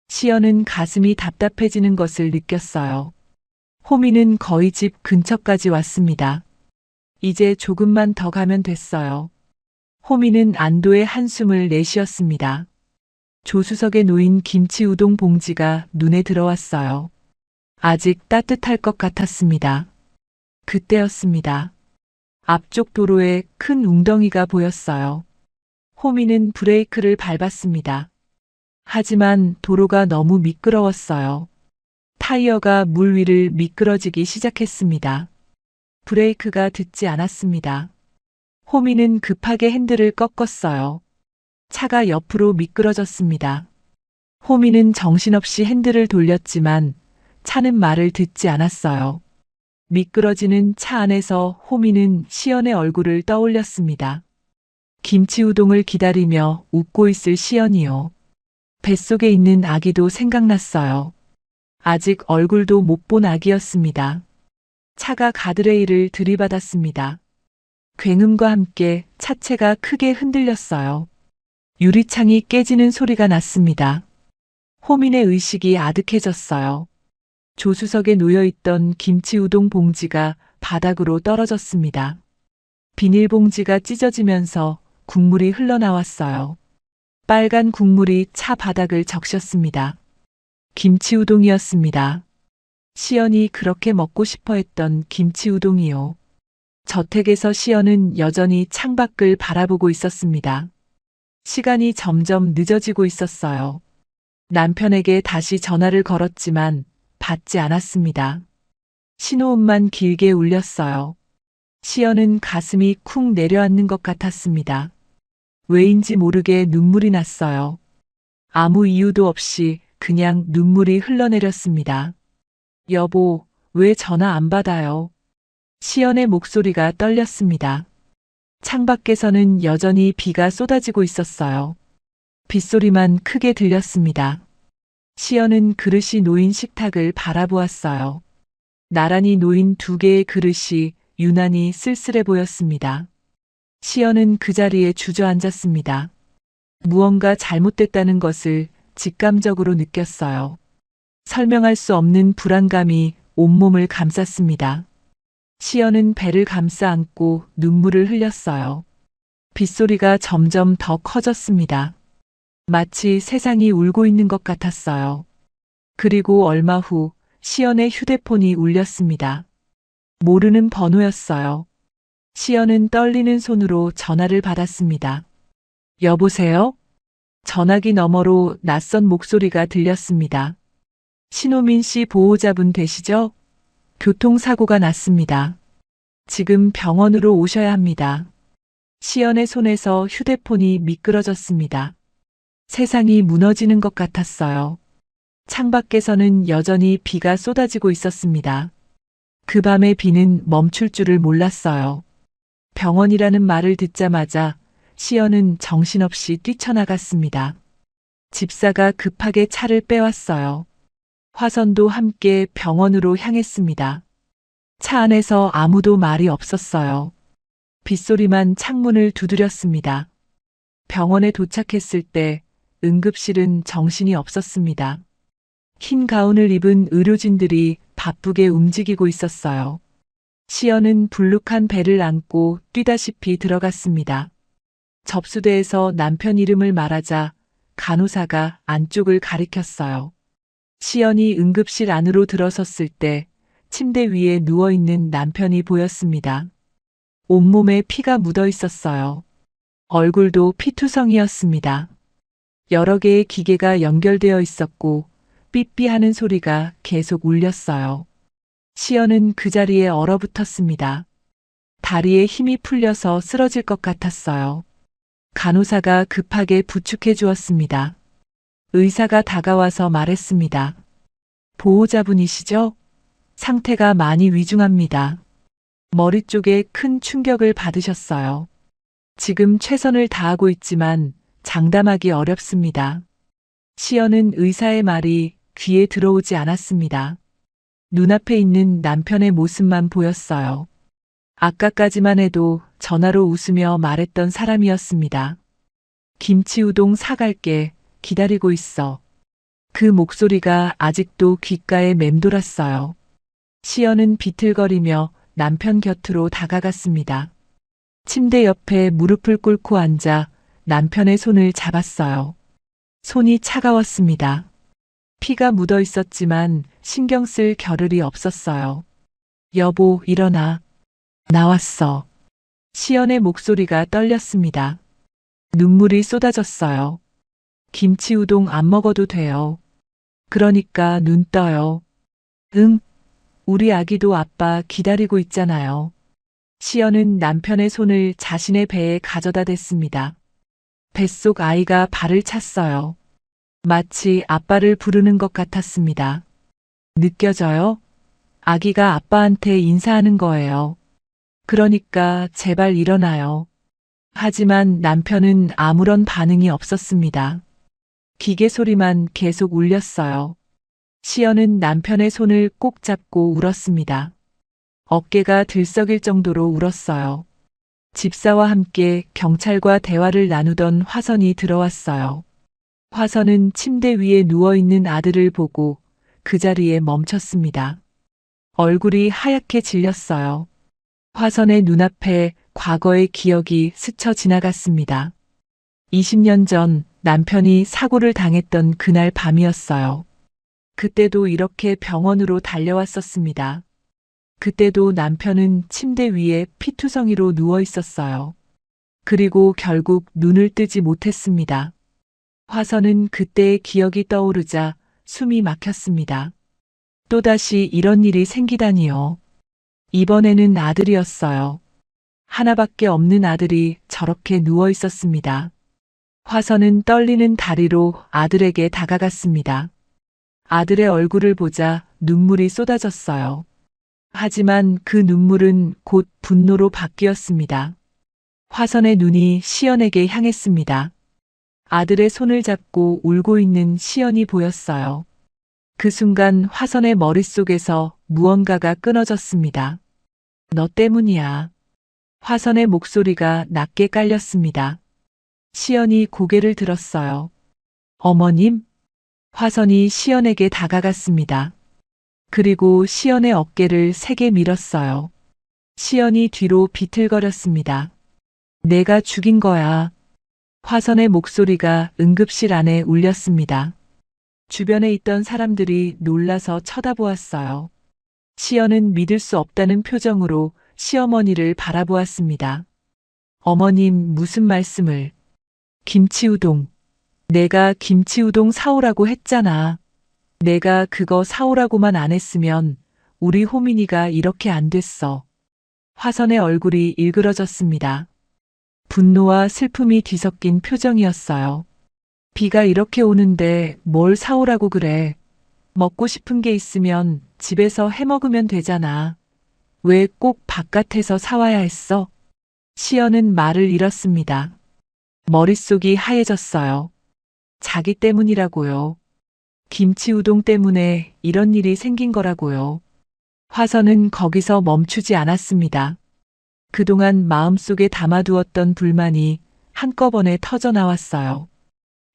시연은 가슴이 답답해지는 것을 느꼈어요. 호미는 거의 집 근처까지 왔습니다. 이제 조금만 더 가면 됐어요. 호미는 안도의 한숨을 내쉬었습니다. 조수석에 놓인 김치 우동 봉지가 눈에 들어왔어요. 아직 따뜻할 것 같았습니다. 그때였습니다. 앞쪽 도로에 큰 웅덩이가 보였어요. 호미는 브레이크를 밟았습니다. 하지만 도로가 너무 미끄러웠어요. 타이어가 물 위를 미끄러지기 시작했습니다. 브레이크가 듣지 않았습니다. 호미는 급하게 핸들을 꺾었어요. 차가 옆으로 미끄러졌습니다. 호미는 정신없이 핸들을 돌렸지만 차는 말을 듣지 않았어요. 미끄러지는 차 안에서 호미는 시연의 얼굴을 떠올렸습니다. 김치 우동을 기다리며 웃고 있을 시연이요. 뱃속에 있는 아기도 생각났어요. 아직 얼굴도 못 본 아기였습니다. 차가 가드레일을 들이받았습니다. 굉음과 함께 차체가 크게 흔들렸어요. 유리창이 깨지는 소리가 났습니다. 호민의 의식이 아득해졌어요. 조수석에 놓여있던 김치 우동 봉지가 바닥으로 떨어졌습니다. 비닐봉지가 찢어지면서 국물이 흘러나왔어요. 빨간 국물이 차 바닥을 적셨습니다. 김치 우동이었습니다. 시연이 그렇게 먹고 싶어 했던 김치 우동이요. 저택에서 시연은 여전히 창밖을 바라보고 있었습니다. 시간이 점점 늦어지고 있었어요. 남편에게 다시 전화를 걸었지만 받지 않았습니다. 신호음만 길게 울렸어요. 시연은 가슴이 쿵 내려앉는 것 같았습니다. 왜인지 모르게 눈물이 났어요. 아무 이유도 없이 그냥 눈물이 흘러내렸습니다. 여보, 왜 전화 안 받아요? 시연의 목소리가 떨렸습니다. 창밖에서는 여전히 비가 쏟아지고 있었어요. 빗소리만 크게 들렸습니다. 시연은 그릇이 놓인 식탁을 바라보았어요. 나란히 놓인 두 개의 그릇이 유난히 쓸쓸해 보였습니다. 시연은 그 자리에 주저앉았습니다. 무언가 잘못됐다는 것을 직감적으로 느꼈어요. 설명할 수 없는 불안감이 온몸을 감쌌습니다. 시연은 배를 감싸 안고 눈물을 흘렸어요. 빗소리가 점점 더 커졌습니다. 마치 세상이 울고 있는 것 같았어요. 그리고 얼마 후 시연의 휴대폰이 울렸습니다. 모르는 번호였어요. 시연은 떨리는 손으로 전화를 받았습니다. 여보세요? 전화기 너머로 낯선 목소리가 들렸습니다. 신호민 씨 보호자분 되시죠? 교통사고가 났습니다. 지금 병원으로 오셔야 합니다. 시연의 손에서 휴대폰이 미끄러졌습니다. 세상이 무너지는 것 같았어요. 창밖에서는 여전히 비가 쏟아지고 있었습니다. 그 밤의 비는 멈출 줄을 몰랐어요. 병원이라는 말을 듣자마자 시연은 정신없이 뛰쳐나갔습니다. 집사가 급하게 차를 빼왔어요. 화선도 함께 병원으로 향했습니다. 차 안에서 아무도 말이 없었어요. 빗소리만 창문을 두드렸습니다. 병원에 도착했을 때 응급실은 정신이 없었습니다. 흰 가운을 입은 의료진들이 바쁘게 움직이고 있었어요. 시연은 불룩한 배를 안고 뛰다시피 들어갔습니다. 접수대에서 남편 이름을 말하자 간호사가 안쪽을 가리켰어요. 시연이 응급실 안으로 들어섰을 때 침대 위에 누워있는 남편이 보였습니다. 온몸에 피가 묻어 있었어요. 얼굴도 피투성이었습니다. 여러 개의 기계가 연결되어 있었고 삐삐하는 소리가 계속 울렸어요. 시연은 그 자리에 얼어붙었습니다. 다리에 힘이 풀려서 쓰러질 것 같았어요. 간호사가 급하게 부축해 주었습니다. 의사가 다가와서 말했습니다. 보호자분이시죠? 상태가 많이 위중합니다. 머리 쪽에 큰 충격을 받으셨어요. 지금 최선을 다하고 있지만 장담하기 어렵습니다. 시연은 의사의 말이 귀에 들어오지 않았습니다. 눈앞에 있는 남편의 모습만 보였어요. 아까까지만 해도 전화로 웃으며 말했던 사람이었습니다. 김치우동 사갈게, 기다리고 있어. 그 목소리가 아직도 귓가에 맴돌았어요. 시연은 비틀거리며 남편 곁으로 다가갔습니다. 침대 옆에 무릎을 꿇고 앉아 남편의 손을 잡았어요. 손이 차가웠습니다. 피가 묻어 있었지만 신경 쓸 겨를이 없었어요. 여보, 일어나. 나왔어. 시연의 목소리가 떨렸습니다. 눈물이 쏟아졌어요. 김치우동 안 먹어도 돼요. 그러니까 눈 떠요. 응, 우리 아기도 아빠 기다리고 있잖아요. 시연은 남편의 손을 자신의 배에 가져다 댔습니다. 뱃속 아이가 발을 찼어요. 마치 아빠를 부르는 것 같았습니다. 느껴져요? 아기가 아빠한테 인사하는 거예요. 그러니까 제발 일어나요. 하지만 남편은 아무런 반응이 없었습니다. 기계 소리만 계속 울렸어요. 시연은 남편의 손을 꼭 잡고 울었습니다. 어깨가 들썩일 정도로 울었어요. 집사와 함께 경찰과 대화를 나누던 화선이 들어왔어요. 화선은 침대 위에 누워있는 아들을 보고 그 자리에 멈췄습니다. 얼굴이 하얗게 질렸어요. 화선의 눈앞에 과거의 기억이 스쳐 지나갔습니다. 20년 전 남편이 사고를 당했던 그날 밤이었어요. 그때도 이렇게 병원으로 달려왔었습니다. 그때도 남편은 침대 위에 피투성이로 누워 있었어요. 그리고 결국 눈을 뜨지 못했습니다. 화선은 그때의 기억이 떠오르자 숨이 막혔습니다. 또다시 이런 일이 생기다니요. 이번에는 아들이었어요. 하나밖에 없는 아들이 저렇게 누워 있었습니다. 화선은 떨리는 다리로 아들에게 다가갔습니다. 아들의 얼굴을 보자 눈물이 쏟아졌어요. 하지만 그 눈물은 곧 분노로 바뀌었습니다. 화선의 눈이 시연에게 향했습니다. 아들의 손을 잡고 울고 있는 시연이 보였어요. 그 순간 화선의 머릿속에서 무언가가 끊어졌습니다. 너 때문이야. 화선의 목소리가 낮게 깔렸습니다. 시연이 고개를 들었어요. 어머님? 화선이 시연에게 다가갔습니다. 그리고 시연의 어깨를 세게 밀었어요. 시연이 뒤로 비틀거렸습니다. 내가 죽인 거야. 화선의 목소리가 응급실 안에 울렸습니다. 주변에 있던 사람들이 놀라서 쳐다보았어요. 시연은 믿을 수 없다는 표정으로 시어머니를 바라보았습니다. 어머님, 무슨 말씀을? 김치우동. 내가 김치우동 사오라고 했잖아. 내가 그거 사오라고만 안 했으면 우리 호민이가 이렇게 안 됐어. 화선의 얼굴이 일그러졌습니다. 분노와 슬픔이 뒤섞인 표정이었어요. 비가 이렇게 오는데 뭘 사오라고 그래. 먹고 싶은 게 있으면 집에서 해 먹으면 되잖아. 왜 꼭 바깥에서 사와야 했어? 시연은 말을 잃었습니다. 머릿속이 하얘졌어요. 자기 때문이라고요. 김치우동 때문에 이런 일이 생긴 거라고요. 화선은 거기서 멈추지 않았습니다. 그동안 마음속에 담아두었던 불만이 한꺼번에 터져 나왔어요.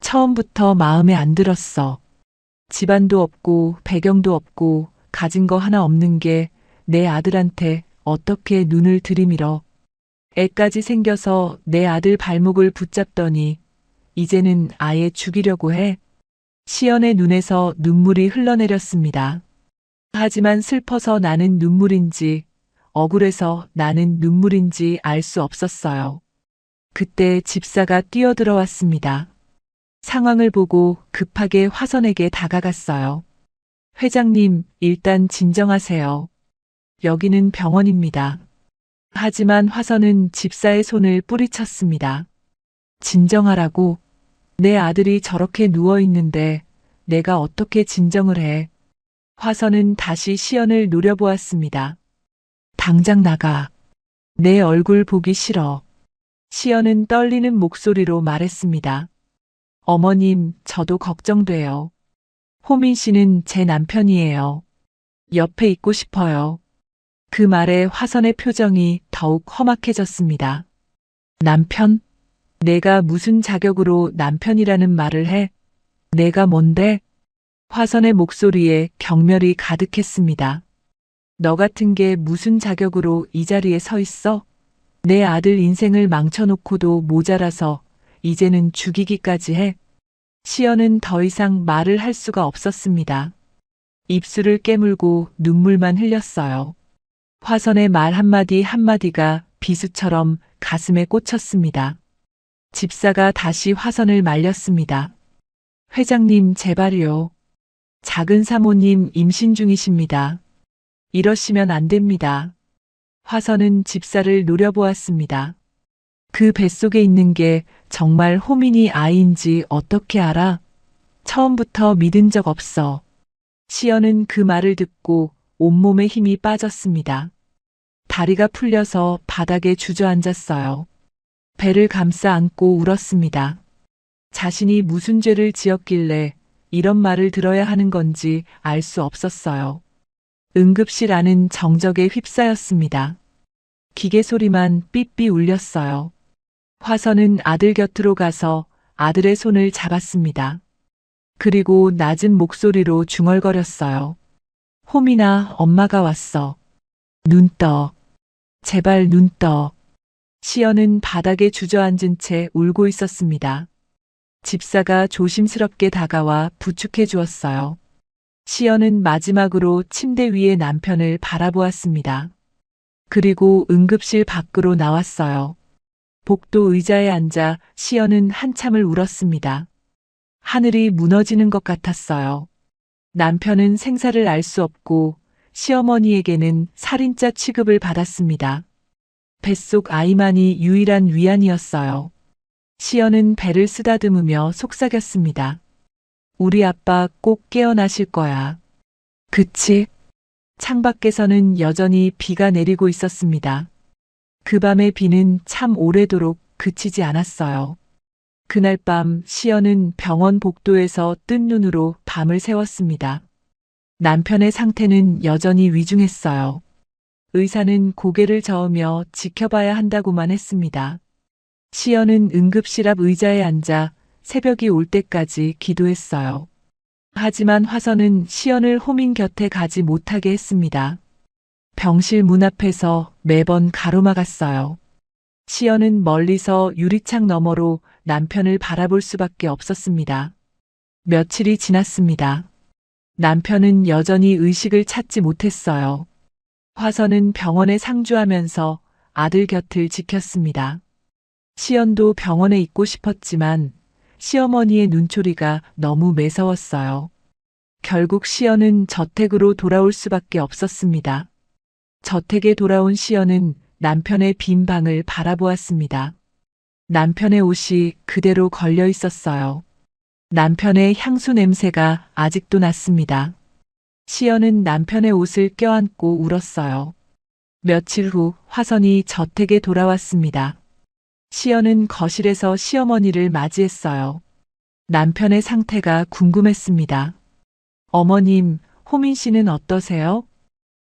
처음부터 마음에 안 들었어. 집안도 없고 배경도 없고 가진 거 하나 없는 게 내 아들한테 어떻게 눈을 들이밀어. 애까지 생겨서 내 아들 발목을 붙잡더니 이제는 아예 죽이려고 해. 시연의 눈에서 눈물이 흘러내렸습니다. 하지만 슬퍼서 나는 눈물인지 억울해서 나는 눈물인지 알 수 없었어요. 그때 집사가 뛰어들어왔습니다. 상황을 보고 급하게 화선에게 다가갔어요. 회장님, 일단 진정하세요. 여기는 병원입니다. 하지만 화선은 집사의 손을 뿌리쳤습니다. 진정하라고. 내 아들이 저렇게 누워 있는데 내가 어떻게 진정을 해. 화선은 다시 시연을 노려보았습니다. 당장 나가. 내 얼굴 보기 싫어. 시연은 떨리는 목소리로 말했습니다. 어머님, 저도 걱정돼요. 호민 씨는 제 남편이에요. 옆에 있고 싶어요. 그 말에 화선의 표정이 더욱 험악해졌습니다. 남편? 내가 무슨 자격으로 남편이라는 말을 해? 내가 뭔데? 화선의 목소리에 경멸이 가득했습니다. 너 같은 게 무슨 자격으로 이 자리에 서 있어? 내 아들 인생을 망쳐놓고도 모자라서 이제는 죽이기까지 해. 시연은 더 이상 말을 할 수가 없었습니다. 입술을 깨물고 눈물만 흘렸어요. 화선의 말 한마디 한마디가 비수처럼 가슴에 꽂혔습니다. 집사가 다시 화선을 말렸습니다. 회장님, 제발요. 작은 사모님 임신 중이십니다. 이러시면 안 됩니다. 화선은 집사를 노려보았습니다. 그 뱃속에 있는 게 정말 호민이 아이인지 어떻게 알아? 처음부터 믿은 적 없어. 시연은 그 말을 듣고 온몸에 힘이 빠졌습니다. 다리가 풀려서 바닥에 주저앉았어요. 배를 감싸 안고 울었습니다. 자신이 무슨 죄를 지었길래 이런 말을 들어야 하는 건지 알 수 없었어요. 응급실 안은 정적에 휩싸였습니다. 기계 소리만 삐삐 울렸어요. 화선은 아들 곁으로 가서 아들의 손을 잡았습니다. 그리고 낮은 목소리로 중얼거렸어요. 호민아, 엄마가 왔어. 눈 떠. 제발 눈 떠. 시연은 바닥에 주저앉은 채 울고 있었습니다. 집사가 조심스럽게 다가와 부축해 주었어요. 시연은 마지막으로 침대 위에 남편을 바라보았습니다. 그리고 응급실 밖으로 나왔어요. 복도 의자에 앉아 시연은 한참을 울었습니다. 하늘이 무너지는 것 같았어요. 남편은 생사를 알 수 없고 시어머니에게는 살인자 취급을 받았습니다. 뱃속 아이만이 유일한 위안이었어요. 시연은 배를 쓰다듬으며 속삭였습니다. 우리 아빠 꼭 깨어나실 거야. 그치? 창밖에서는 여전히 비가 내리고 있었습니다. 그 밤의 비는 참 오래도록 그치지 않았어요. 그날 밤 시연은 병원 복도에서 뜬 눈으로 밤을 새웠습니다. 남편의 상태는 여전히 위중했어요. 의사는 고개를 저으며 지켜봐야 한다고만 했습니다. 시연은 응급실 앞 의자에 앉아 새벽이 올 때까지 기도했어요. 하지만 화선은 시연을 호민 곁에 가지 못하게 했습니다. 병실 문 앞에서 매번 가로막았어요. 시연은 멀리서 유리창 너머로 남편을 바라볼 수밖에 없었습니다. 며칠이 지났습니다. 남편은 여전히 의식을 찾지 못했어요. 화선은 병원에 상주하면서 아들 곁을 지켰습니다. 시연도 병원에 있고 싶었지만 시어머니의 눈초리가 너무 매서웠어요. 결국 시연은 저택으로 돌아올 수밖에 없었습니다. 저택에 돌아온 시연은 남편의 빈 방을 바라보았습니다. 남편의 옷이 그대로 걸려 있었어요. 남편의 향수 냄새가 아직도 났습니다. 시연은 남편의 옷을 껴안고 울었어요. 며칠 후 화선이 저택에 돌아왔습니다. 시연은 거실에서 시어머니를 맞이했어요. 남편의 상태가 궁금했습니다. 어머님, 호민 씨는 어떠세요?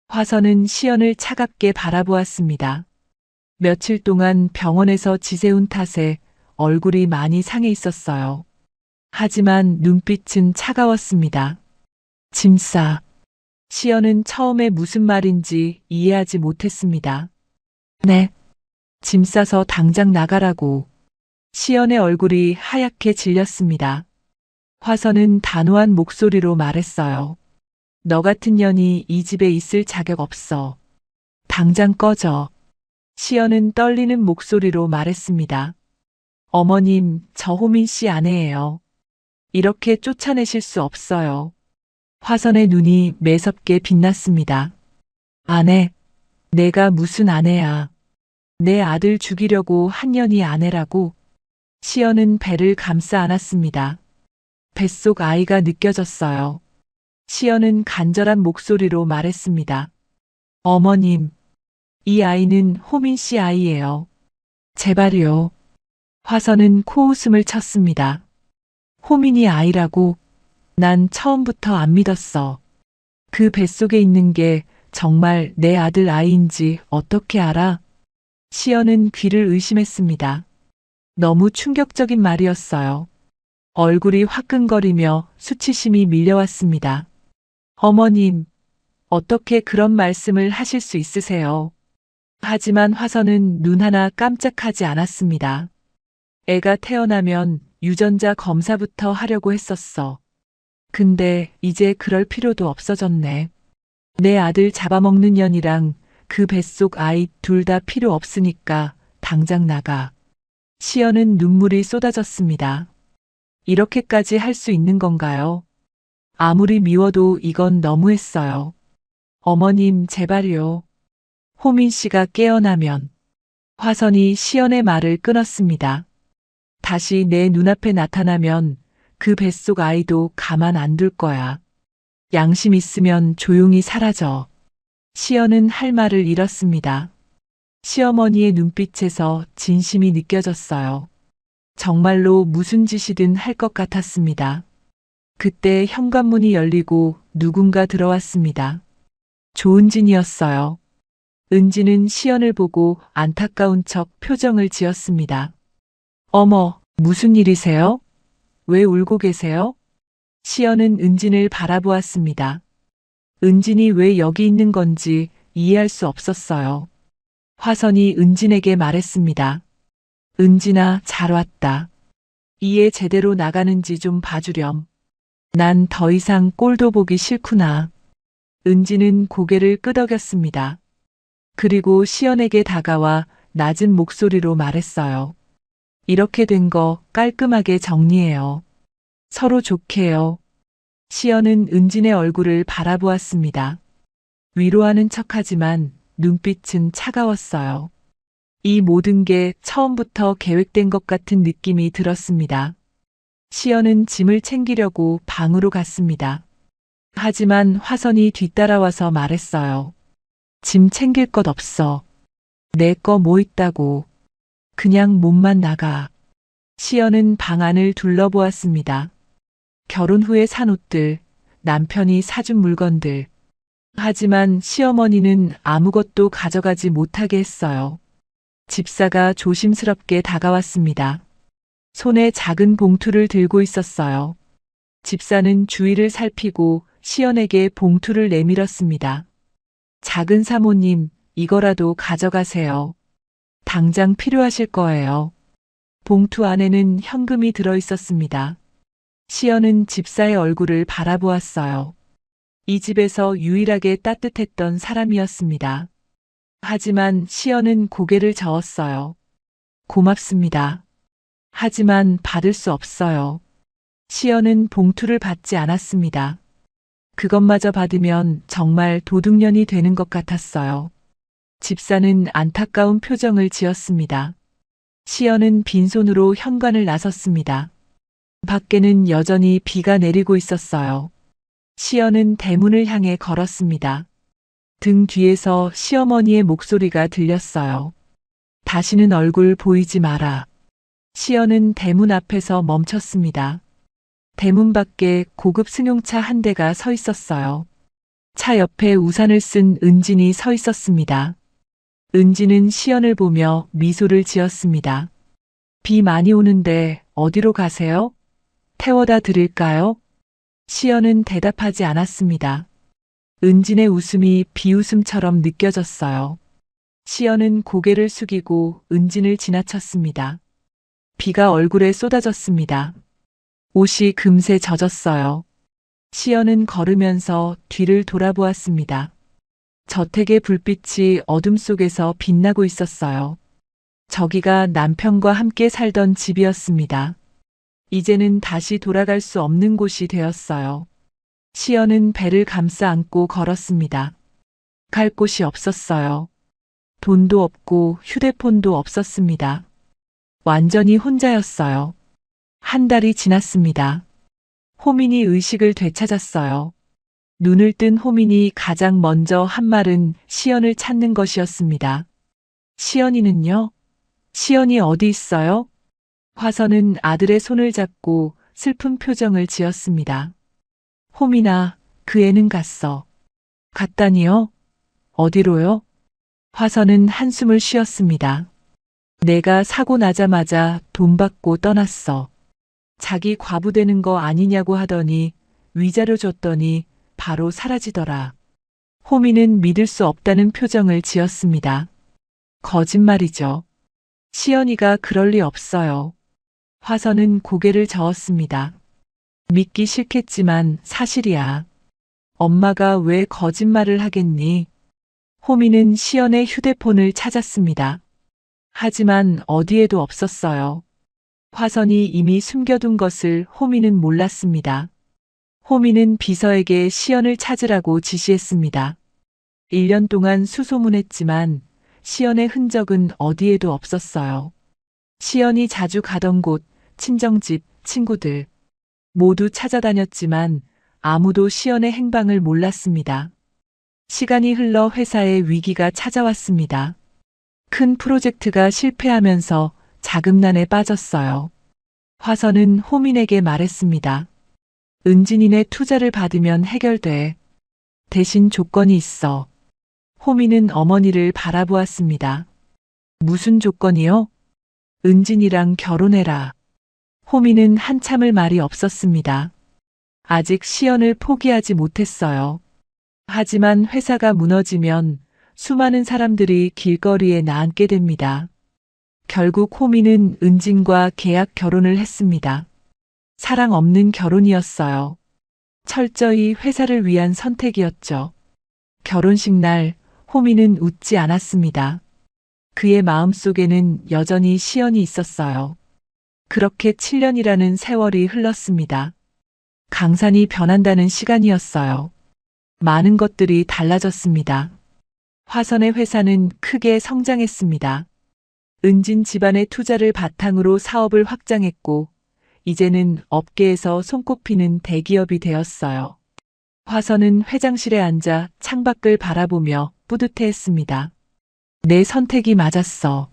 화선은 시연을 차갑게 바라보았습니다. 며칠 동안 병원에서 지새운 탓에 얼굴이 많이 상해 있었어요. 하지만 눈빛은 차가웠습니다. 짐싸. 시연은 처음에 무슨 말인지 이해하지 못했습니다. 네. 짐 싸서 당장 나가라고. 시연의 얼굴이 하얗게 질렸습니다. 화선은 단호한 목소리로 말했어요. 너 같은 년이 이 집에 있을 자격 없어. 당장 꺼져. 시연은 떨리는 목소리로 말했습니다. 어머님, 저 호민 씨 아내예요. 이렇게 쫓아내실 수 없어요. 화선의 눈이 매섭게 빛났습니다. 아내, 내가 무슨 아내야. 내 아들 죽이려고 한 년이 아내라고. 시연은 배를 감싸 안았습니다. 뱃속 아이가 느껴졌어요. 시연은 간절한 목소리로 말했습니다. 어머님, 이 아이는 호민 씨 아이예요. 제발요. 화선은 코웃음을 쳤습니다. 호민이 아이라고? 난 처음부터 안 믿었어. 그 뱃속에 있는 게 정말 내 아들 아이인지 어떻게 알아? 시연은 귀를 의심했습니다. 너무 충격적인 말이었어요. 얼굴이 화끈거리며 수치심이 밀려왔습니다. 어머님, 어떻게 그런 말씀을 하실 수 있으세요? 하지만 화선은 눈 하나 깜짝하지 않았습니다. 애가 태어나면 유전자 검사부터 하려고 했었어. 근데 이제 그럴 필요도 없어졌네. 내 아들 잡아먹는 년이랑 그 뱃속 아이 둘 다 필요 없으니까 당장 나가. 시연은 눈물이 쏟아졌습니다. 이렇게까지 할 수 있는 건가요? 아무리 미워도 이건 너무했어요. 어머님, 제발요. 호민 씨가 깨어나면. 화선이 시연의 말을 끊었습니다. 다시 내 눈앞에 나타나면 그 뱃속 아이도 가만 안 둘 거야. 양심 있으면 조용히 사라져. 시연은 할 말을 잃었습니다. 시어머니의 눈빛에서 진심이 느껴졌어요. 정말로 무슨 짓이든 할 것 같았습니다. 그때 현관문이 열리고 누군가 들어왔습니다. 조은진이었어요. 은진은 시연을 보고 안타까운 척 표정을 지었습니다. 어머, 무슨 일이세요? 왜 울고 계세요? 시연은 은진을 바라보았습니다. 은진이 왜 여기 있는 건지 이해할 수 없었어요. 화선이 은진에게 말했습니다. 은진아, 잘 왔다. 이해 제대로 나가는지 좀 봐주렴. 난 더 이상 꼴도 보기 싫구나. 은진은 고개를 끄덕였습니다. 그리고 시연에게 다가와 낮은 목소리로 말했어요. 이렇게 된 거 깔끔하게 정리해요. 서로 좋게요. 시연은 은진의 얼굴을 바라보았습니다. 위로하는 척하지만 눈빛은 차가웠어요. 이 모든 게 처음부터 계획된 것 같은 느낌이 들었습니다. 시연은 짐을 챙기려고 방으로 갔습니다. 하지만 화선이 뒤따라와서 말했어요. 짐 챙길 것 없어. 내 거 뭐 있다고. 그냥 몸만 나가. 시연은 방 안을 둘러보았습니다. 결혼 후에 산 옷들, 남편이 사준 물건들. 하지만 시어머니는 아무것도 가져가지 못하게 했어요. 집사가 조심스럽게 다가왔습니다. 손에 작은 봉투를 들고 있었어요. 집사는 주위를 살피고 시연에게 봉투를 내밀었습니다. 작은 사모님, 이거라도 가져가세요. 당장 필요하실 거예요. 봉투 안에는 현금이 들어 있었습니다. 시연은 집사의 얼굴을 바라보았어요. 이 집에서 유일하게 따뜻했던 사람이었습니다. 하지만 시연은 고개를 저었어요. 고맙습니다. 하지만 받을 수 없어요. 시연은 봉투를 받지 않았습니다. 그것마저 받으면 정말 도둑년이 되는 것 같았어요. 집사는 안타까운 표정을 지었습니다. 시연은 빈손으로 현관을 나섰습니다. 밖에는 여전히 비가 내리고 있었어요. 시연은 대문을 향해 걸었습니다. 등 뒤에서 시어머니의 목소리가 들렸어요. 다시는 얼굴 보이지 마라. 시연은 대문 앞에서 멈췄습니다. 대문 밖에 고급 승용차 한 대가 서 있었어요. 차 옆에 우산을 쓴 은진이 서 있었습니다. 은진은 시연을 보며 미소를 지었습니다. 비 많이 오는데 어디로 가세요? 태워다 드릴까요? 시연은 대답하지 않았습니다. 은진의 웃음이 비웃음처럼 느껴졌어요. 시연은 고개를 숙이고 은진을 지나쳤습니다. 비가 얼굴에 쏟아졌습니다. 옷이 금세 젖었어요. 시연은 걸으면서 뒤를 돌아보았습니다. 저택의 불빛이 어둠 속에서 빛나고 있었어요. 저기가 남편과 함께 살던 집이었습니다. 이제는 다시 돌아갈 수 없는 곳이 되었어요. 시연은 배를 감싸 안고 걸었습니다. 갈 곳이 없었어요. 돈도 없고 휴대폰도 없었습니다. 완전히 혼자였어요. 한 달이 지났습니다. 호민이 의식을 되찾았어요. 눈을 뜬 호민이 가장 먼저 한 말은 시연을 찾는 것이었습니다. 시연이는요? 시연이 어디 있어요? 화선은 아들의 손을 잡고 슬픈 표정을 지었습니다. 호민아, 그 애는 갔어. 갔다니요? 어디로요? 화선은 한숨을 쉬었습니다. 내가 사고 나자마자 돈 받고 떠났어. 자기 과부되는 거 아니냐고 하더니 위자료 줬더니 바로 사라지더라. 호미는 믿을 수 없다는 표정을 지었습니다. 거짓말이죠. 시연이가 그럴 리 없어요. 화선은 고개를 저었습니다. 믿기 싫겠지만 사실이야. 엄마가 왜 거짓말을 하겠니? 호미는 시연의 휴대폰을 찾았습니다. 하지만 어디에도 없었어요. 화선이 이미 숨겨둔 것을 호미는 몰랐습니다. 호미는 비서에게 시연을 찾으라고 지시했습니다. 1년 동안 수소문했지만 시연의 흔적은 어디에도 없었어요. 시연이 자주 가던 곳, 친정집, 친구들 모두 찾아다녔지만 아무도 시연의 행방을 몰랐습니다. 시간이 흘러 회사에 위기가 찾아왔습니다. 큰 프로젝트가 실패하면서 자금난에 빠졌어요. 화선은 호민에게 말했습니다. 은진이네 투자를 받으면 해결돼. 대신 조건이 있어. 호민은 어머니를 바라보았습니다. 무슨 조건이요? 은진이랑 결혼해라. 호민은 한참을 말이 없었습니다. 아직 시연을 포기하지 못했어요. 하지만 회사가 무너지면 수많은 사람들이 길거리에 나앉게 됩니다. 결국 호미는 은진과 계약 결혼을 했습니다. 사랑 없는 결혼이었어요. 철저히 회사를 위한 선택이었죠. 결혼식 날 호미는 웃지 않았습니다. 그의 마음속에는 여전히 시연이 있었어요. 그렇게 7년이라는 세월이 흘렀습니다. 강산이 변한다는 시간이었어요. 많은 것들이 달라졌습니다. 화선의 회사는 크게 성장했습니다. 은진 집안의 투자를 바탕으로 사업을 확장했고, 이제는 업계에서 손꼽히는 대기업이 되었어요. 화선은 회장실에 앉아 창밖을 바라보며 뿌듯해했습니다. 내 선택이 맞았어.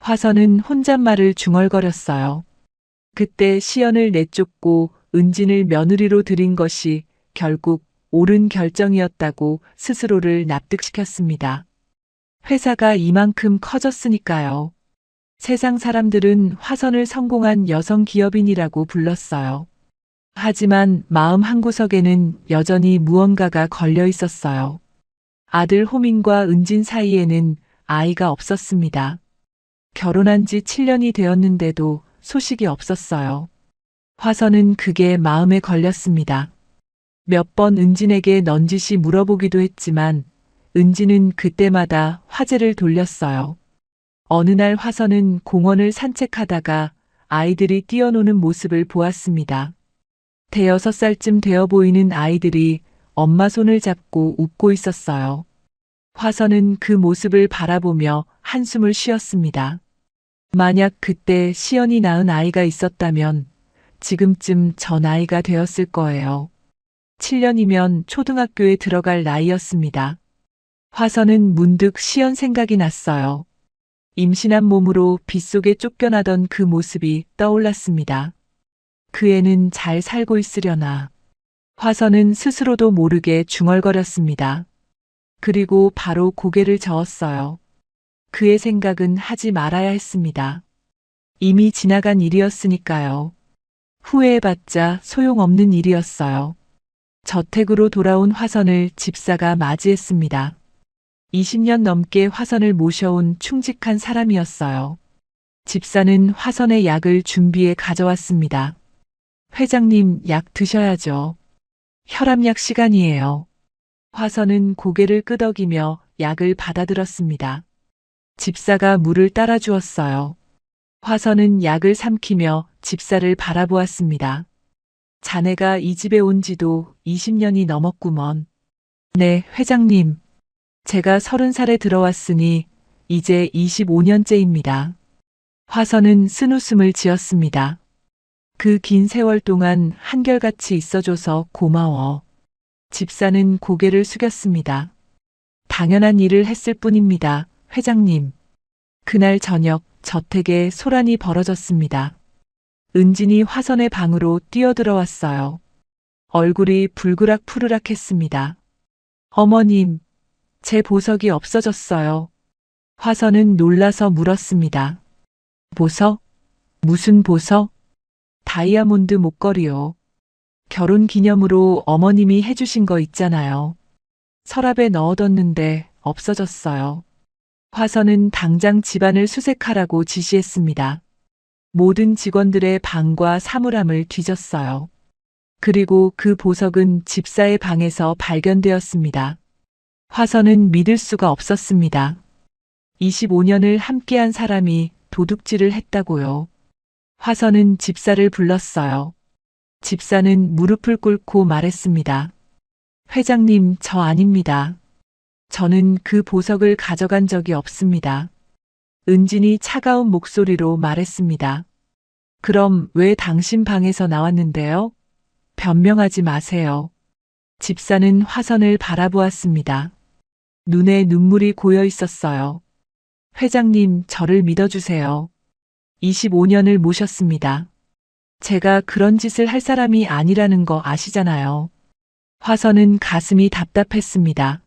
화선은 혼잣말을 중얼거렸어요. 그때 시연을 내쫓고 은진을 며느리로 들인 것이 결국 옳은 결정이었다고 스스로를 납득시켰습니다. 회사가 이만큼 커졌으니까요. 세상 사람들은 화선을 성공한 여성 기업인이라고 불렀어요. 하지만 마음 한구석에는 여전히 무언가가 걸려 있었어요. 아들 호민과 은진 사이에는 아이가 없었습니다. 결혼한 지 7년이 되었는데도 소식이 없었어요. 화선은 그게 마음에 걸렸습니다. 몇 번 은진에게 넌지시 물어보기도 했지만 은진은 그때마다 화제를 돌렸어요. 어느 날 화선은 공원을 산책하다가 아이들이 뛰어노는 모습을 보았습니다. 대여섯 살쯤 되어 보이는 아이들이 엄마 손을 잡고 웃고 있었어요. 화선은 그 모습을 바라보며 한숨을 쉬었습니다. 만약 그때 시연이 낳은 아이가 있었다면 지금쯤 저 나이가 되었을 거예요. 7년이면 초등학교에 들어갈 나이였습니다. 화선은 문득 시연 생각이 났어요. 임신한 몸으로 빗속에 쫓겨나던 그 모습이 떠올랐습니다. 그 애는 잘 살고 있으려나. 화선은 스스로도 모르게 중얼거렸습니다. 그리고 바로 고개를 저었어요. 그의 생각은 하지 말아야 했습니다. 이미 지나간 일이었으니까요. 후회해봤자 소용없는 일이었어요. 저택으로 돌아온 화선을 집사가 맞이했습니다. 20년 넘게 화선을 모셔온 충직한 사람이었어요. 집사는 화선의 약을 준비해 가져왔습니다. 회장님, 약 드셔야죠. 혈압약 시간이에요. 화선은 고개를 끄덕이며 약을 받아들었습니다. 집사가 물을 따라 주었어요. 화선은 약을 삼키며 집사를 바라보았습니다. 자네가 이 집에 온 지도 20년이 넘었구먼. 네, 회장님. 제가 30살에 들어왔으니 이제 25년째입니다. 화선은 쓴웃음을 지었습니다. 그 긴 세월 동안 한결같이 있어줘서 고마워. 집사는 고개를 숙였습니다. 당연한 일을 했을 뿐입니다, 회장님. 그날 저녁 저택에 소란이 벌어졌습니다. 은진이 화선의 방으로 뛰어들어왔어요. 얼굴이 불그락푸르락했습니다. 어머님, 제 보석이 없어졌어요. 화선은 놀라서 물었습니다. 보석? 무슨 보석? 다이아몬드 목걸이요. 결혼 기념으로 어머님이 해주신 거 있잖아요. 서랍에 넣어뒀는데 없어졌어요. 화선은 당장 집안을 수색하라고 지시했습니다. 모든 직원들의 방과 사물함을 뒤졌어요. 그리고 그 보석은 집사의 방에서 발견되었습니다. 화선은 믿을 수가 없었습니다. 25년을 함께한 사람이 도둑질을 했다고요. 화선은 집사를 불렀어요. 집사는 무릎을 꿇고 말했습니다. 회장님, 저 아닙니다. 저는 그 보석을 가져간 적이 없습니다. 은진이 차가운 목소리로 말했습니다. 그럼 왜 당신 방에서 나왔는데요? 변명하지 마세요. 집사는 화선을 바라보았습니다. 눈에 눈물이 고여 있었어요. 회장님, 저를 믿어주세요. 25년을 모셨습니다. 제가 그런 짓을 할 사람이 아니라는 거 아시잖아요. 화선은 가슴이 답답했습니다.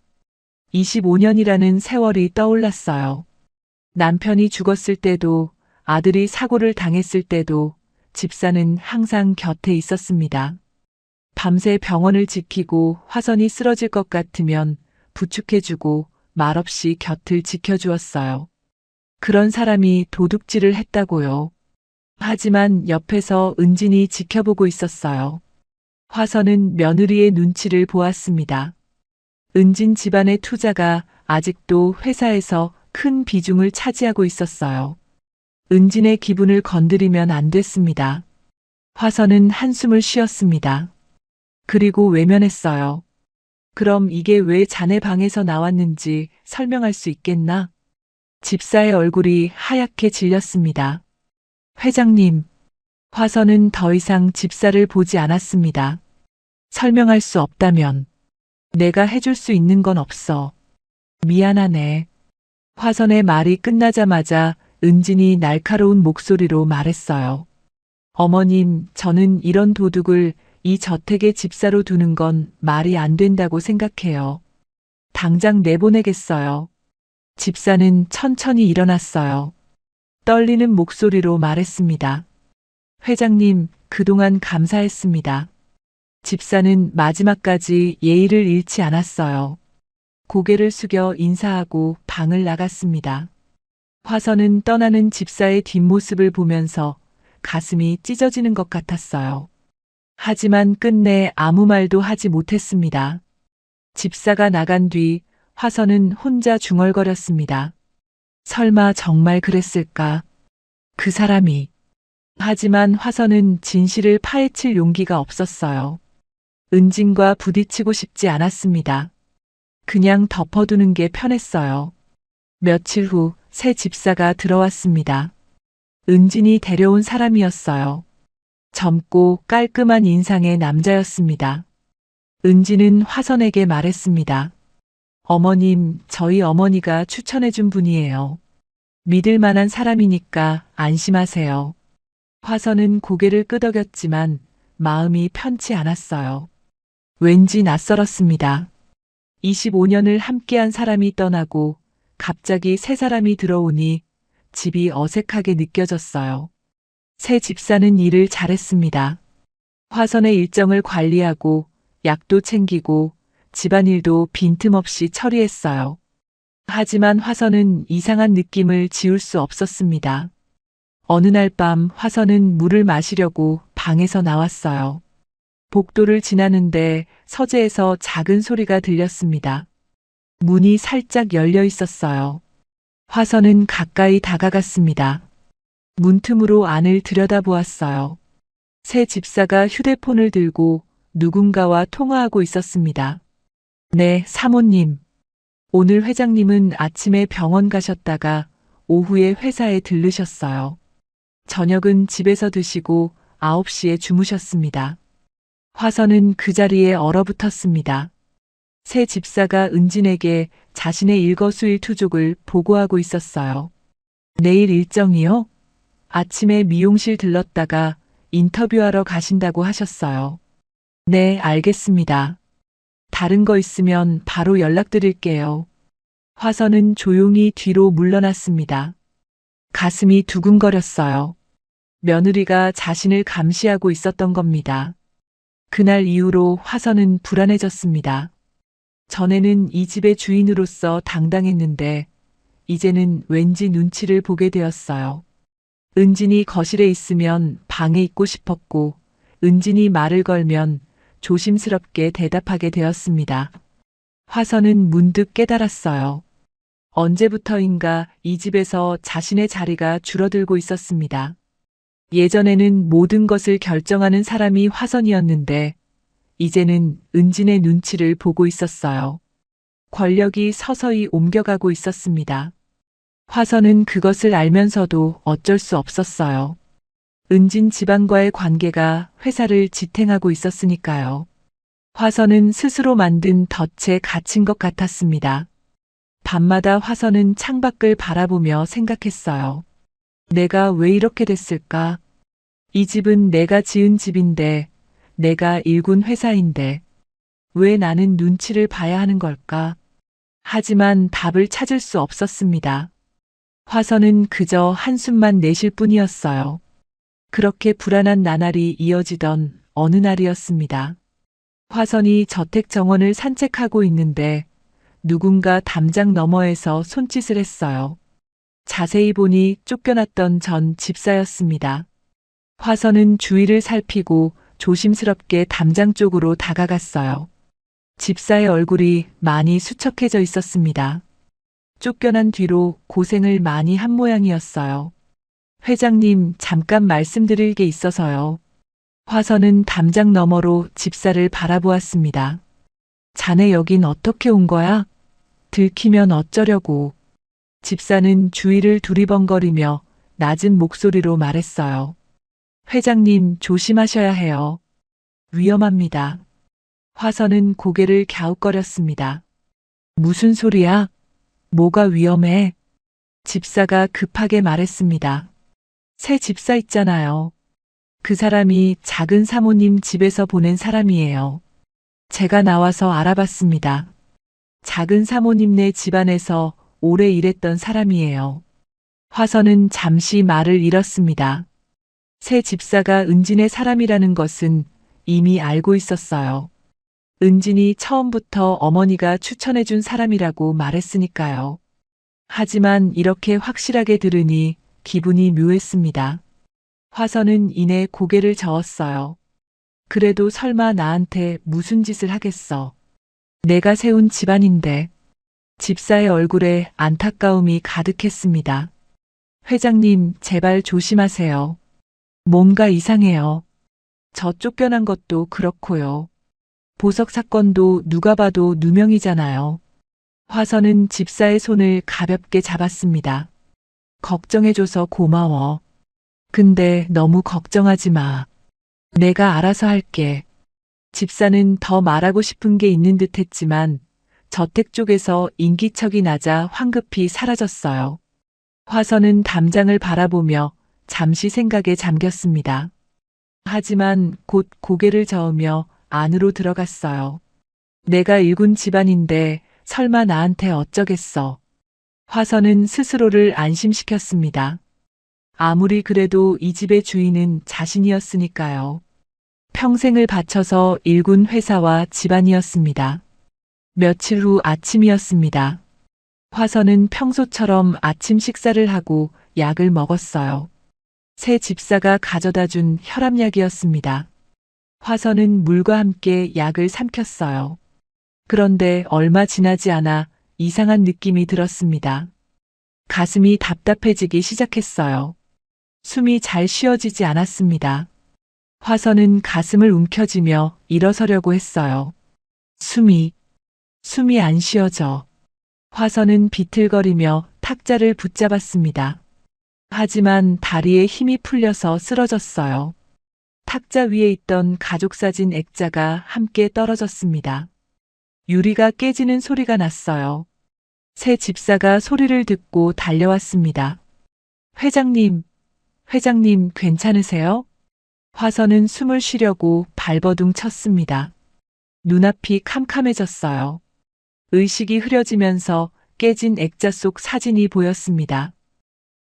25년이라는 세월이 떠올랐어요. 남편이 죽었을 때도, 아들이 사고를 당했을 때도 집사는 항상 곁에 있었습니다. 밤새 병원을 지키고 화선이 쓰러질 것 같으면 부축해주고 말없이 곁을 지켜주었어요. 그런 사람이 도둑질을 했다고요. 하지만 옆에서 은진이 지켜보고 있었어요. 화선은 며느리의 눈치를 보았습니다. 은진 집안의 투자가 아직도 회사에서 큰 비중을 차지하고 있었어요. 은진의 기분을 건드리면 안 됐습니다. 화선은 한숨을 쉬었습니다. 그리고 외면했어요. 그럼 이게 왜 자네 방에서 나왔는지 설명할 수 있겠나? 집사의 얼굴이 하얗게 질렸습니다. 회장님, 화선은 더 이상 집사를 보지 않았습니다. 설명할 수 없다면 내가 해줄 수 있는 건 없어. 미안하네. 화선의 말이 끝나자마자 은진이 날카로운 목소리로 말했어요. 어머님, 저는 이런 도둑을 이 저택의 집사로 두는 건 말이 안 된다고 생각해요. 당장 내보내겠어요. 집사는 천천히 일어났어요. 떨리는 목소리로 말했습니다. 회장님, 그동안 감사했습니다. 집사는 마지막까지 예의를 잃지 않았어요. 고개를 숙여 인사하고 방을 나갔습니다. 화선은 떠나는 집사의 뒷모습을 보면서 가슴이 찢어지는 것 같았어요. 하지만 끝내 아무 말도 하지 못했습니다. 집사가 나간 뒤 화선은 혼자 중얼거렸습니다. 설마 정말 그랬을까? 그 사람이. 하지만 화선은 진실을 파헤칠 용기가 없었어요. 은진과 부딪히고 싶지 않았습니다. 그냥 덮어두는 게 편했어요. 며칠 후 새 집사가 들어왔습니다. 은진이 데려온 사람이었어요. 젊고 깔끔한 인상의 남자였습니다. 은진은 화선에게 말했습니다. 어머님, 저희 어머니가 추천해준 분이에요. 믿을 만한 사람이니까 안심하세요. 화선은 고개를 끄덕였지만 마음이 편치 않았어요. 왠지 낯설었습니다. 25년을 함께한 사람이 떠나고 갑자기 새 사람이 들어오니 집이 어색하게 느껴졌어요. 새 집사는 일을 잘했습니다. 화선의 일정을 관리하고 약도 챙기고 집안일도 빈틈없이 처리했어요. 하지만 화선은 이상한 느낌을 지울 수 없었습니다. 어느 날 밤 화선은 물을 마시려고 방에서 나왔어요. 복도를 지나는데 서재에서 작은 소리가 들렸습니다. 문이 살짝 열려 있었어요. 화선은 가까이 다가갔습니다. 문틈으로 안을 들여다보았어요. 새 집사가 휴대폰을 들고 누군가와 통화하고 있었습니다. 네, 사모님. 오늘 회장님은 아침에 병원 가셨다가 오후에 회사에 들르셨어요. 저녁은 집에서 드시고 9시에 주무셨습니다. 화선은 그 자리에 얼어붙었습니다. 새 집사가 은진에게 자신의 일거수일투족을 보고하고 있었어요. 내일 일정이요? 아침에 미용실 들렀다가 인터뷰하러 가신다고 하셨어요. 네, 알겠습니다. 다른 거 있으면 바로 연락드릴게요. 화선은 조용히 뒤로 물러났습니다. 가슴이 두근거렸어요. 며느리가 자신을 감시하고 있었던 겁니다. 그날 이후로 화선은 불안해졌습니다. 전에는 이 집의 주인으로서 당당했는데 이제는 왠지 눈치를 보게 되었어요. 은진이 거실에 있으면 방에 있고 싶었고 은진이 말을 걸면 조심스럽게 대답하게 되었습니다. 화선은 문득 깨달았어요. 언제부터인가 이 집에서 자신의 자리가 줄어들고 있었습니다. 예전에는 모든 것을 결정하는 사람이 화선이었는데 이제는 은진의 눈치를 보고 있었어요. 권력이 서서히 옮겨가고 있었습니다. 화선은 그것을 알면서도 어쩔 수 없었어요. 은진 집안과의 관계가 회사를 지탱하고 있었으니까요. 화선은 스스로 만든 덫에 갇힌 것 같았습니다. 밤마다 화선은 창밖을 바라보며 생각했어요. 내가 왜 이렇게 됐을까? 이 집은 내가 지은 집인데, 내가 일군 회사인데, 왜 나는 눈치를 봐야 하는 걸까? 하지만 답을 찾을 수 없었습니다. 화선은 그저 한숨만 내쉴 뿐이었어요. 그렇게 불안한 나날이 이어지던 어느 날이었습니다. 화선이 저택 정원을 산책하고 있는데 누군가 담장 너머에서 손짓을 했어요. 자세히 보니 쫓겨났던 전 집사였습니다. 화선은 주위를 살피고 조심스럽게 담장 쪽으로 다가갔어요. 집사의 얼굴이 많이 수척해져 있었습니다. 쫓겨난 뒤로 고생을 많이 한 모양이었어요. 회장님, 잠깐 말씀드릴 게 있어서요. 화선은 담장 너머로 집사를 바라보았습니다. 자네 여긴 어떻게 온 거야? 들키면 어쩌려고. 집사는 주위를 두리번거리며 낮은 목소리로 말했어요. 회장님, 조심하셔야 해요. 위험합니다. 화선은 고개를 갸웃거렸습니다. 무슨 소리야? 뭐가 위험해? 집사가 급하게 말했습니다. 새 집사 있잖아요. 그 사람이 작은 사모님 집에서 보낸 사람이에요. 제가 나와서 알아봤습니다. 작은 사모님네 집안에서 오래 일했던 사람이에요. 화선은 잠시 말을 잃었습니다. 새 집사가 은진의 사람이라는 것은 이미 알고 있었어요. 은진이 처음부터 어머니가 추천해준 사람이라고 말했으니까요. 하지만 이렇게 확실하게 들으니 기분이 묘했습니다. 화선은 이내 고개를 저었어요. 그래도 설마 나한테 무슨 짓을 하겠어. 내가 세운 집안인데. 집사의 얼굴에 안타까움이 가득했습니다. 회장님, 제발 조심하세요. 뭔가 이상해요. 저 쫓겨난 것도 그렇고요. 보석 사건도 누가 봐도 누명이잖아요. 화선은 집사의 손을 가볍게 잡았습니다. 걱정해줘서 고마워. 근데 너무 걱정하지 마. 내가 알아서 할게. 집사는 더 말하고 싶은 게 있는 듯 했지만 저택 쪽에서 인기척이 나자 황급히 사라졌어요. 화선은 담장을 바라보며 잠시 생각에 잠겼습니다. 하지만 곧 고개를 저으며 안으로 들어갔어요. 내가 일군 집안인데 설마 나한테 어쩌겠어. 화선은 스스로를 안심시켰습니다. 아무리 그래도 이 집의 주인은 자신이었으니까요. 평생을 바쳐서 일군 회사와 집안이었습니다. 며칠 후 아침이었습니다. 화선은 평소처럼 아침 식사를 하고 약을 먹었어요. 새 집사가 가져다 준 혈압약이었습니다. 화선은 물과 함께 약을 삼켰어요. 그런데 얼마 지나지 않아 이상한 느낌이 들었습니다. 가슴이 답답해지기 시작했어요. 숨이 잘 쉬어지지 않았습니다. 화선은 가슴을 움켜쥐며 일어서려고 했어요. 숨이 안 쉬어져. 화선은 비틀거리며 탁자를 붙잡았습니다. 하지만 다리에 힘이 풀려서 쓰러졌어요. 탁자 위에 있던 가족사진 액자가 함께 떨어졌습니다. 유리가 깨지는 소리가 났어요. 새 집사가 소리를 듣고 달려왔습니다. 회장님, 회장님 괜찮으세요? 화선은 숨을 쉬려고 발버둥 쳤습니다. 눈앞이 캄캄해졌어요. 의식이 흐려지면서 깨진 액자 속 사진이 보였습니다.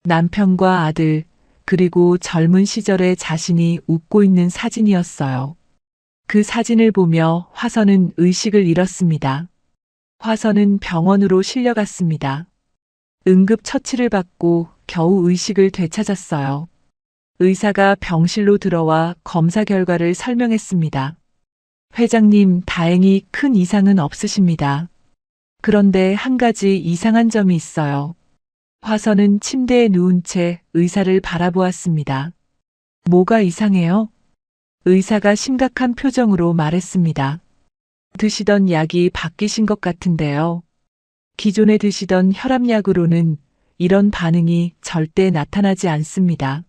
남편과 아들, 그리고 젊은 시절의 자신이 웃고 있는 사진이었어요. 그 사진을 보며 화선은 의식을 잃었습니다. 화선은 병원으로 실려갔습니다. 응급처치를 받고 겨우 의식을 되찾았어요. 의사가 병실로 들어와 검사 결과를 설명했습니다. 회장님, 다행히 큰 이상은 없으십니다. 그런데 한 가지 이상한 점이 있어요. 화선은 침대에 누운 채 의사를 바라보았습니다. 뭐가 이상해요? 의사가 심각한 표정으로 말했습니다. 드시던 약이 바뀌신 것 같은데요. 기존에 드시던 혈압약으로는 이런 반응이 절대 나타나지 않습니다.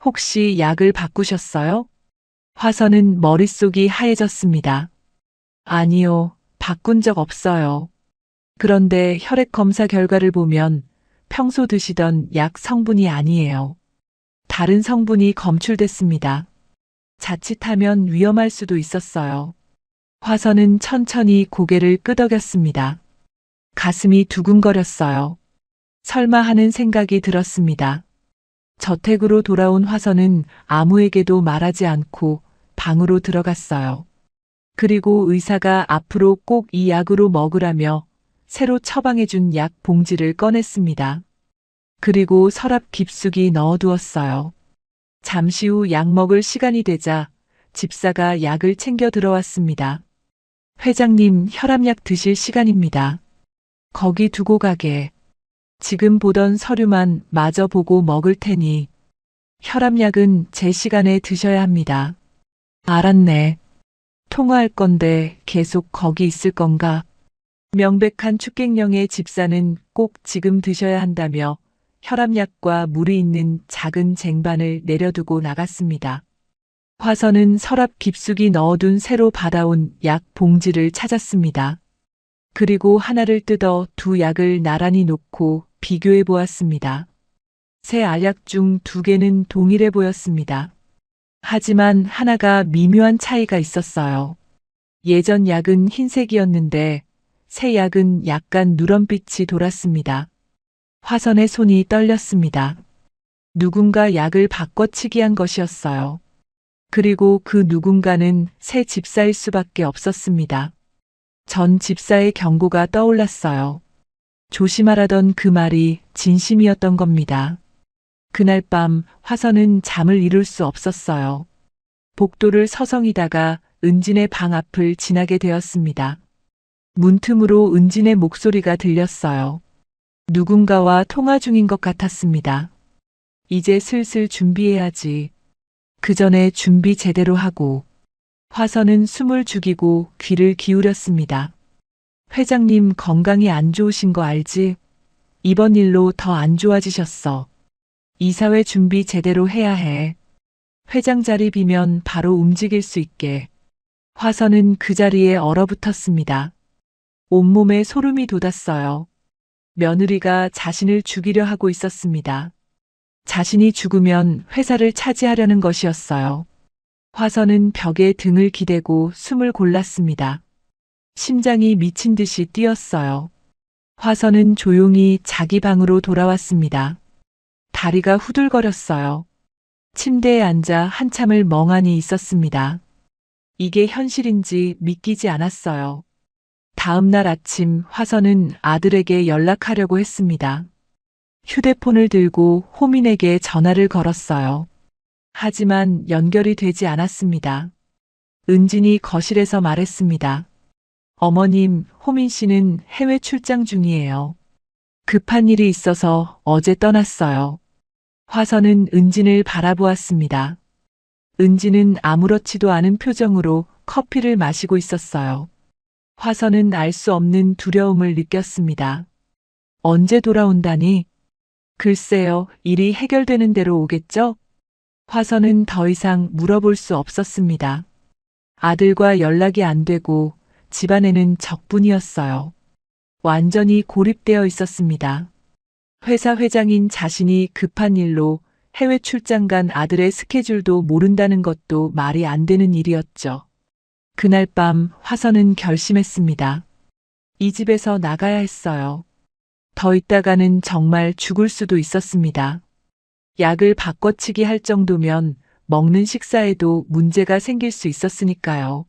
혹시 약을 바꾸셨어요? 화선은 머릿속이 하얘졌습니다. 아니요, 바꾼 적 없어요. 그런데 혈액 검사 결과를 보면 평소 드시던 약 성분이 아니에요. 다른 성분이 검출됐습니다. 자칫하면 위험할 수도 있었어요. 화선은 천천히 고개를 끄덕였습니다. 가슴이 두근거렸어요. 설마 하는 생각이 들었습니다. 저택으로 돌아온 화선은 아무에게도 말하지 않고 방으로 들어갔어요. 그리고 의사가 앞으로 꼭 이 약으로 먹으라며 새로 처방해준 약 봉지를 꺼냈습니다. 그리고 서랍 깊숙이 넣어두었어요. 잠시 후 약 먹을 시간이 되자 집사가 약을 챙겨 들어왔습니다. 회장님, 혈압약 드실 시간입니다. 거기 두고 가게. 지금 보던 서류만 마저 보고 먹을 테니 혈압약은 제 시간에 드셔야 합니다. 알았네. 통화할 건데 계속 거기 있을 건가? 명백한 축객령의 집사는 꼭 지금 드셔야 한다며 혈압약과 물이 있는 작은 쟁반을 내려두고 나갔습니다. 화선은 서랍 깊숙이 넣어둔 새로 받아온 약 봉지를 찾았습니다. 그리고 하나를 뜯어 두 약을 나란히 놓고 비교해 보았습니다. 새 알약 중 두 개는 동일해 보였습니다. 하지만 하나가 미묘한 차이가 있었어요. 예전 약은 흰색이었는데 새 약은 약간 누런빛이 돌았습니다. 화선의 손이 떨렸습니다. 누군가 약을 바꿔치기한 것이었어요. 그리고 그 누군가는 새 집사일 수밖에 없었습니다. 전 집사의 경고가 떠올랐어요. 조심하라던 그 말이 진심이었던 겁니다. 그날 밤 화선은 잠을 이룰 수 없었어요. 복도를 서성이다가 은진의 방 앞을 지나게 되었습니다. 문틈으로 은진의 목소리가 들렸어요. 누군가와 통화 중인 것 같았습니다. 이제 슬슬 준비해야지. 그 전에 준비 제대로 하고. 화선은 숨을 죽이고 귀를 기울였습니다. 회장님 건강이 안 좋으신 거 알지? 이번 일로 더 안 좋아지셨어. 이사회 준비 제대로 해야 해. 회장 자리 비면 바로 움직일 수 있게. 화선은 그 자리에 얼어붙었습니다. 온몸에 소름이 돋았어요. 며느리가 자신을 죽이려 하고 있었습니다. 자신이 죽으면 회사를 차지하려는 것이었어요. 화선은 벽에 등을 기대고 숨을 골랐습니다. 심장이 미친 듯이 뛰었어요. 화선은 조용히 자기 방으로 돌아왔습니다. 다리가 후들거렸어요. 침대에 앉아 한참을 멍하니 있었습니다. 이게 현실인지 믿기지 않았어요. 다음 날 아침 화선은 아들에게 연락하려고 했습니다. 휴대폰을 들고 호민에게 전화를 걸었어요. 하지만 연결이 되지 않았습니다. 은진이 거실에서 말했습니다. 어머님, 호민 씨는 해외 출장 중이에요. 급한 일이 있어서 어제 떠났어요. 화선은 은진을 바라보았습니다. 은진은 아무렇지도 않은 표정으로 커피를 마시고 있었어요. 화선은 알 수 없는 두려움을 느꼈습니다. 언제 돌아온다니? 글쎄요, 일이 해결되는 대로 오겠죠? 화선은 더 이상 물어볼 수 없었습니다. 아들과 연락이 안 되고 집안에는 적뿐이었어요. 완전히 고립되어 있었습니다. 회사 회장인 자신이 급한 일로 해외 출장 간 아들의 스케줄도 모른다는 것도 말이 안 되는 일이었죠. 그날 밤 화선은 결심했습니다. 이 집에서 나가야 했어요. 더 있다가는 정말 죽을 수도 있었습니다. 약을 바꿔치기 할 정도면 먹는 식사에도 문제가 생길 수 있었으니까요.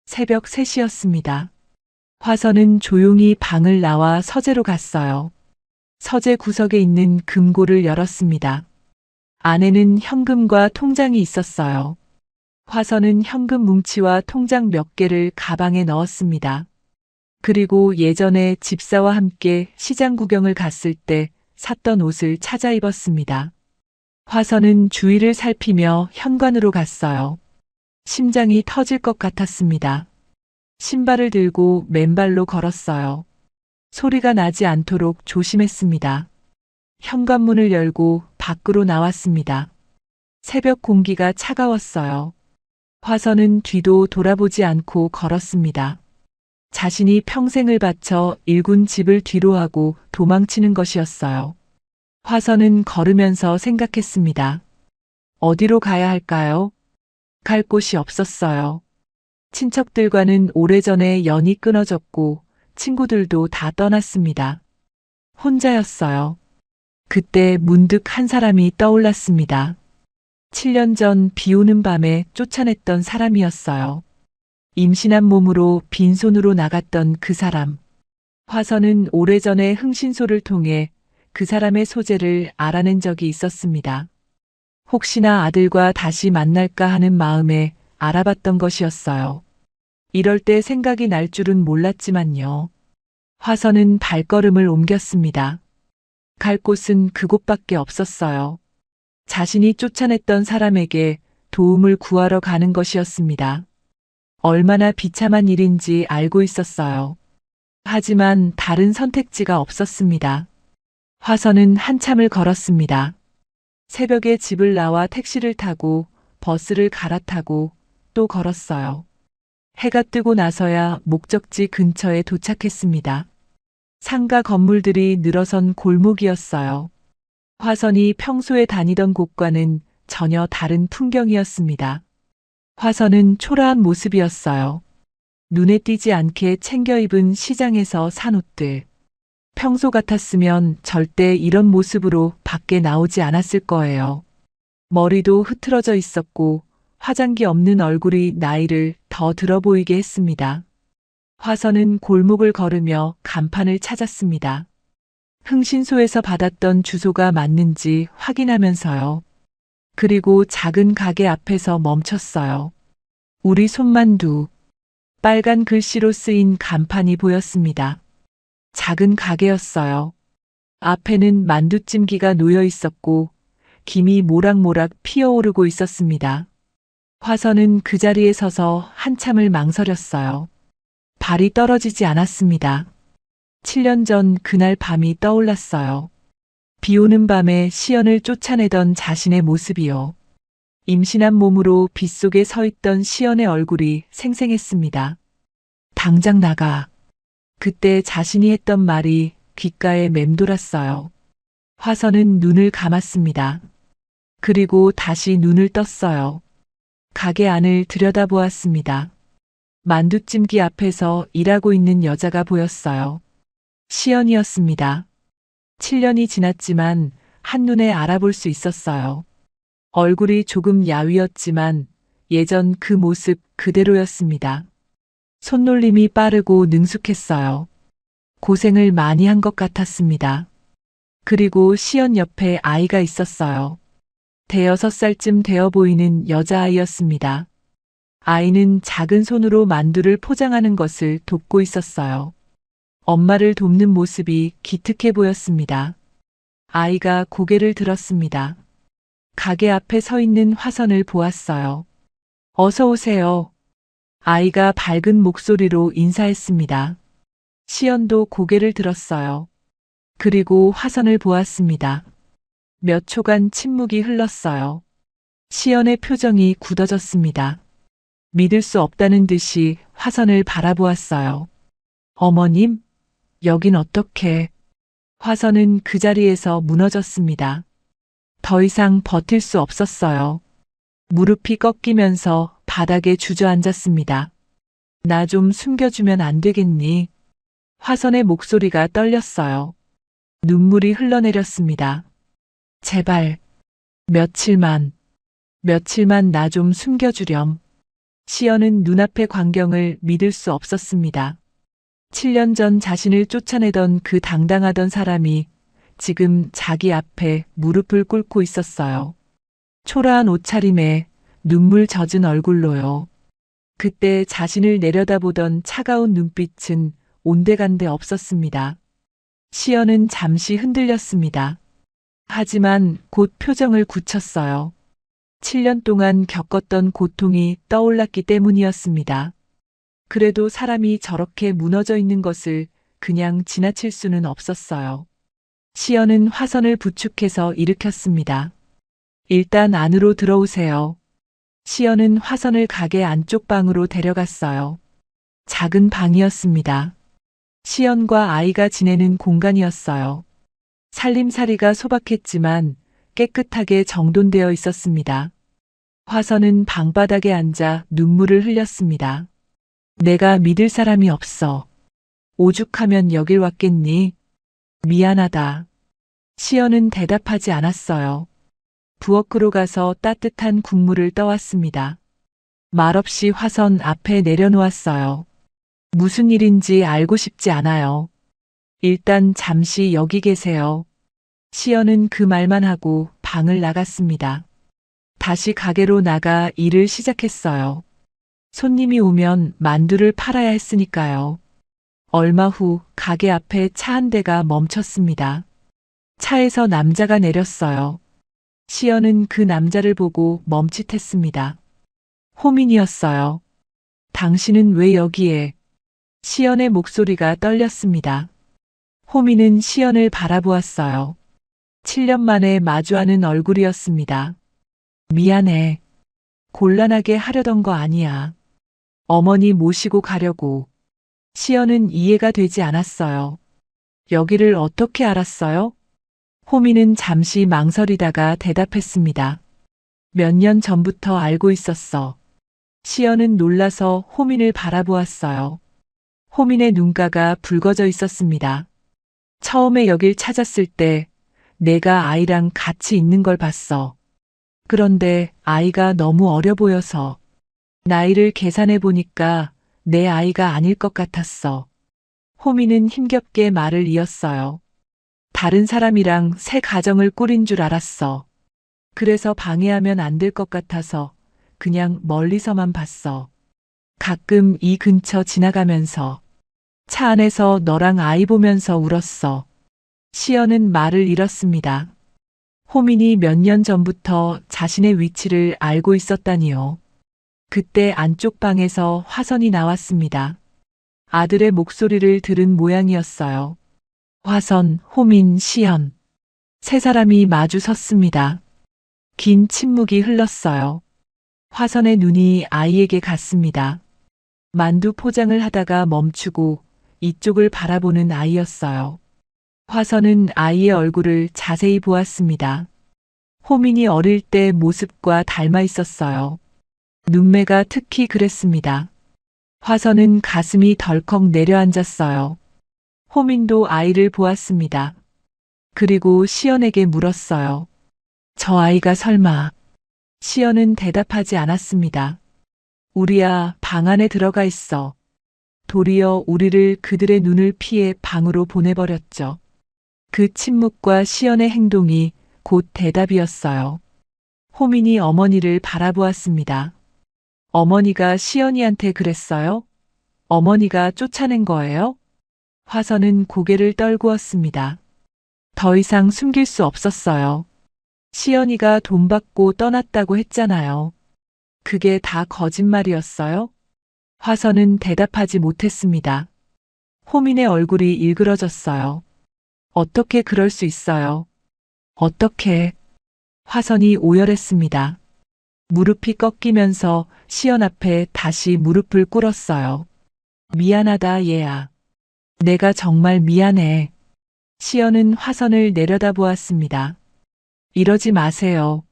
새벽 3시였습니다. 화선은 조용히 방을 나와 서재로 갔어요. 서재 구석에 있는 금고를 열었습니다. 안에는 현금과 통장이 있었어요. 화선은 현금 뭉치와 통장 몇 개를 가방에 넣었습니다. 그리고 예전에 집사와 함께 시장 구경을 갔을 때 샀던 옷을 찾아 입었습니다. 화선은 주위를 살피며 현관으로 갔어요. 심장이 터질 것 같았습니다. 신발을 들고 맨발로 걸었어요. 소리가 나지 않도록 조심했습니다. 현관문을 열고 밖으로 나왔습니다. 새벽 공기가 차가웠어요. 화선은 뒤도 돌아보지 않고 걸었습니다. 자신이 평생을 바쳐 일군 집을 뒤로하고 도망치는 것이었어요. 화선은 걸으면서 생각했습니다. 어디로 가야 할까요? 갈 곳이 없었어요. 친척들과는 오래전에 연이 끊어졌고 친구들도 다 떠났습니다. 혼자였어요. 그때 문득 한 사람이 떠올랐습니다. 7년 전 비 오는 밤에 쫓아냈던 사람이었어요. 임신한 몸으로 빈손으로 나갔던 그 사람. 화선은 오래전에 흥신소를 통해 그 사람의 소재를 알아낸 적이 있었습니다. 혹시나 아들과 다시 만날까 하는 마음에 알아봤던 것이었어요. 이럴 때 생각이 날 줄은 몰랐지만요. 화선은 발걸음을 옮겼습니다. 갈 곳은 그곳밖에 없었어요. 자신이 쫓아냈던 사람에게 도움을 구하러 가는 것이었습니다. 얼마나 비참한 일인지 알고 있었어요. 하지만 다른 선택지가 없었습니다. 화선은 한참을 걸었습니다. 새벽에 집을 나와 택시를 타고 버스를 갈아타고 또 걸었어요. 해가 뜨고 나서야 목적지 근처에 도착했습니다. 상가 건물들이 늘어선 골목이었어요. 화선이 평소에 다니던 곳과는 전혀 다른 풍경이었습니다. 화선은 초라한 모습이었어요. 눈에 띄지 않게 챙겨 입은 시장에서 산 옷들. 평소 같았으면 절대 이런 모습으로 밖에 나오지 않았을 거예요. 머리도 흐트러져 있었고 화장기 없는 얼굴이 나이를 더 들어 보이게 했습니다. 화선은 골목을 걸으며 간판을 찾았습니다. 흥신소에서 받았던 주소가 맞는지 확인하면서요. 그리고 작은 가게 앞에서 멈췄어요. 우리 손만두. 빨간 글씨로 쓰인 간판이 보였습니다. 작은 가게였어요. 앞에는 만두찜기가 놓여 있었고 김이 모락모락 피어오르고 있었습니다. 화선은 그 자리에 서서 한참을 망설였어요. 발이 떨어지지 않았습니다. 7년 전 그날 밤이 떠올랐어요. 비 오는 밤에 시연을 쫓아내던 자신의 모습이요. 임신한 몸으로 빗속에 서 있던 시연의 얼굴이 생생했습니다. 당장 나가. 그때 자신이 했던 말이 귓가에 맴돌았어요. 화선은 눈을 감았습니다. 그리고 다시 눈을 떴어요. 가게 안을 들여다보았습니다. 만두찜기 앞에서 일하고 있는 여자가 보였어요. 시연이었습니다. 7년이 지났지만 한눈에 알아볼 수 있었어요. 얼굴이 조금 야위었지만 예전 그 모습 그대로였습니다. 손놀림이 빠르고 능숙했어요. 고생을 많이 한 것 같았습니다. 그리고 시연 옆에 아이가 있었어요. 대여섯 살쯤 되어 보이는 여자아이였습니다. 아이는 작은 손으로 만두를 포장하는 것을 돕고 있었어요. 엄마를 돕는 모습이 기특해 보였습니다. 아이가 고개를 들었습니다. 가게 앞에 서 있는 화선을 보았어요. 어서 오세요. 아이가 밝은 목소리로 인사했습니다. 시연도 고개를 들었어요. 그리고 화선을 보았습니다. 몇 초간 침묵이 흘렀어요. 시연의 표정이 굳어졌습니다. 믿을 수 없다는 듯이 화선을 바라보았어요. 어머님, 여긴 어떻게? 화선은 그 자리에서 무너졌습니다. 더 이상 버틸 수 없었어요. 무릎이 꺾이면서 바닥에 주저앉았습니다. 나 좀 숨겨주면 안 되겠니? 화선의 목소리가 떨렸어요. 눈물이 흘러내렸습니다. 제발, 며칠만 나 좀 숨겨주렴. 시연은 눈앞의 광경을 믿을 수 없었습니다. 7년 전 자신을 쫓아내던 그 당당하던 사람이 지금 자기 앞에 무릎을 꿇고 있었어요. 초라한 옷차림에 눈물 젖은 얼굴로요. 그때 자신을 내려다보던 차가운 눈빛은 온데간데 없었습니다. 시연은 잠시 흔들렸습니다. 하지만 곧 표정을 굳혔어요. 7년 동안 겪었던 고통이 떠올랐기 때문이었습니다. 그래도 사람이 저렇게 무너져 있는 것을 그냥 지나칠 수는 없었어요. 시연은 화선을 부축해서 일으켰습니다. 일단 안으로 들어오세요. 시연은 화선을 가게 안쪽 방으로 데려갔어요. 작은 방이었습니다. 시연과 아이가 지내는 공간이었어요. 살림살이가 소박했지만 깨끗하게 정돈되어 있었습니다. 화선은 방바닥에 앉아 눈물을 흘렸습니다. 내가 믿을 사람이 없어. 오죽하면 여길 왔겠니? 미안하다. 시연은 대답하지 않았어요. 부엌으로 가서 따뜻한 국물을 떠왔습니다. 말없이 화선 앞에 내려놓았어요. 무슨 일인지 알고 싶지 않아요. 일단 잠시 여기 계세요. 시연은 그 말만 하고 방을 나갔습니다. 다시 가게로 나가 일을 시작했어요. 손님이 오면 만두를 팔아야 했으니까요. 얼마 후 가게 앞에 차 한 대가 멈췄습니다. 차에서 남자가 내렸어요. 시연은 그 남자를 보고 멈칫했습니다. 호민이었어요. 당신은 왜 여기에? 시연의 목소리가 떨렸습니다. 호민은 시연을 바라보았어요. 7년 만에 마주하는 얼굴이었습니다. 미안해. 곤란하게 하려던 거 아니야. 어머니 모시고 가려고. 시연은 이해가 되지 않았어요. 여기를 어떻게 알았어요? 호미는 잠시 망설이다가 대답했습니다. 몇 년 전부터 알고 있었어. 시연은 놀라서 호민을 바라보았어요. 호민의 눈가가 붉어져 있었습니다. 처음에 여길 찾았을 때 내가 아이랑 같이 있는 걸 봤어. 그런데 아이가 너무 어려 보여서 나이를 계산해 보니까 내 아이가 아닐 것 같았어. 호미는 힘겹게 말을 이었어요. 다른 사람이랑 새 가정을 꾸린 줄 알았어. 그래서 방해하면 안 될 것 같아서 그냥 멀리서만 봤어. 가끔 이 근처 지나가면서 차 안에서 너랑 아이 보면서 울었어. 시연은 말을 잃었습니다. 호민이 몇 년 전부터 자신의 위치를 알고 있었다니요. 그때 안쪽 방에서 화선이 나왔습니다. 아들의 목소리를 들은 모양이었어요. 화선, 호민, 시연. 세 사람이 마주 섰습니다. 긴 침묵이 흘렀어요. 화선의 눈이 아이에게 갔습니다. 만두 포장을 하다가 멈추고 이쪽을 바라보는 아이였어요. 화선은 아이의 얼굴을 자세히 보았습니다. 호민이 어릴 때 모습과 닮아 있었어요. 눈매가 특히 그랬습니다. 화선은 가슴이 덜컥 내려앉았어요. 호민도 아이를 보았습니다. 그리고 시연에게 물었어요. 저 아이가 설마. 시연은 대답하지 않았습니다. 우리야 방 안에 들어가 있어. 도리어 우리를 그들의 눈을 피해 방으로 보내버렸죠. 그 침묵과 시연의 행동이 곧 대답이었어요. 호민이 어머니를 바라보았습니다. 어머니가 시연이한테 그랬어요? 어머니가 쫓아낸 거예요? 화선은 고개를 떨구었습니다. 더 이상 숨길 수 없었어요. 시연이가 돈 받고 떠났다고 했잖아요. 그게 다 거짓말이었어요? 화선은 대답하지 못했습니다. 호민의 얼굴이 일그러졌어요. 어떻게 그럴 수 있어요? 어떻게? 화선이 오열했습니다. 무릎이 꺾이면서 시연 앞에 다시 무릎을 꿇었어요. 미안하다, 얘야. 내가 정말 미안해. 시연은 화선을 내려다보았습니다. 이러지 마세요.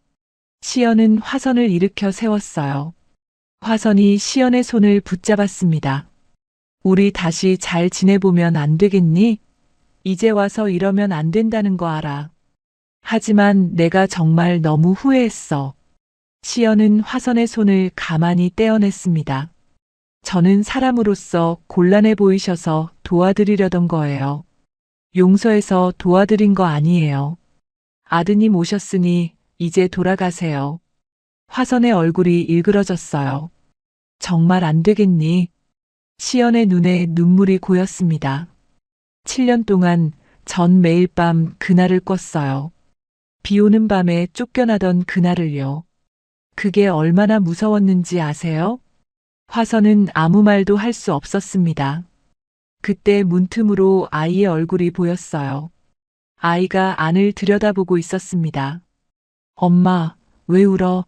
시연은 화선을 일으켜 세웠어요. 화선이 시연의 손을 붙잡았습니다. 우리 다시 잘 지내보면 안 되겠니? 이제 와서 이러면 안 된다는 거 알아. 하지만 내가 정말 너무 후회했어. 시연은 화선의 손을 가만히 떼어냈습니다. 저는 사람으로서 곤란해 보이셔서 도와드리려던 거예요. 용서해서 도와드린 거 아니에요. 아드님 오셨으니 이제 돌아가세요. 화선의 얼굴이 일그러졌어요. 정말 안 되겠니? 시연의 눈에 눈물이 고였습니다. 7년 동안 전 매일 밤 그날을 꿨어요. 비 오는 밤에 쫓겨나던 그날을요. 그게 얼마나 무서웠는지 아세요? 화선은 아무 말도 할 수 없었습니다. 그때 문틈으로 아이의 얼굴이 보였어요. 아이가 안을 들여다보고 있었습니다. 엄마, 왜 울어?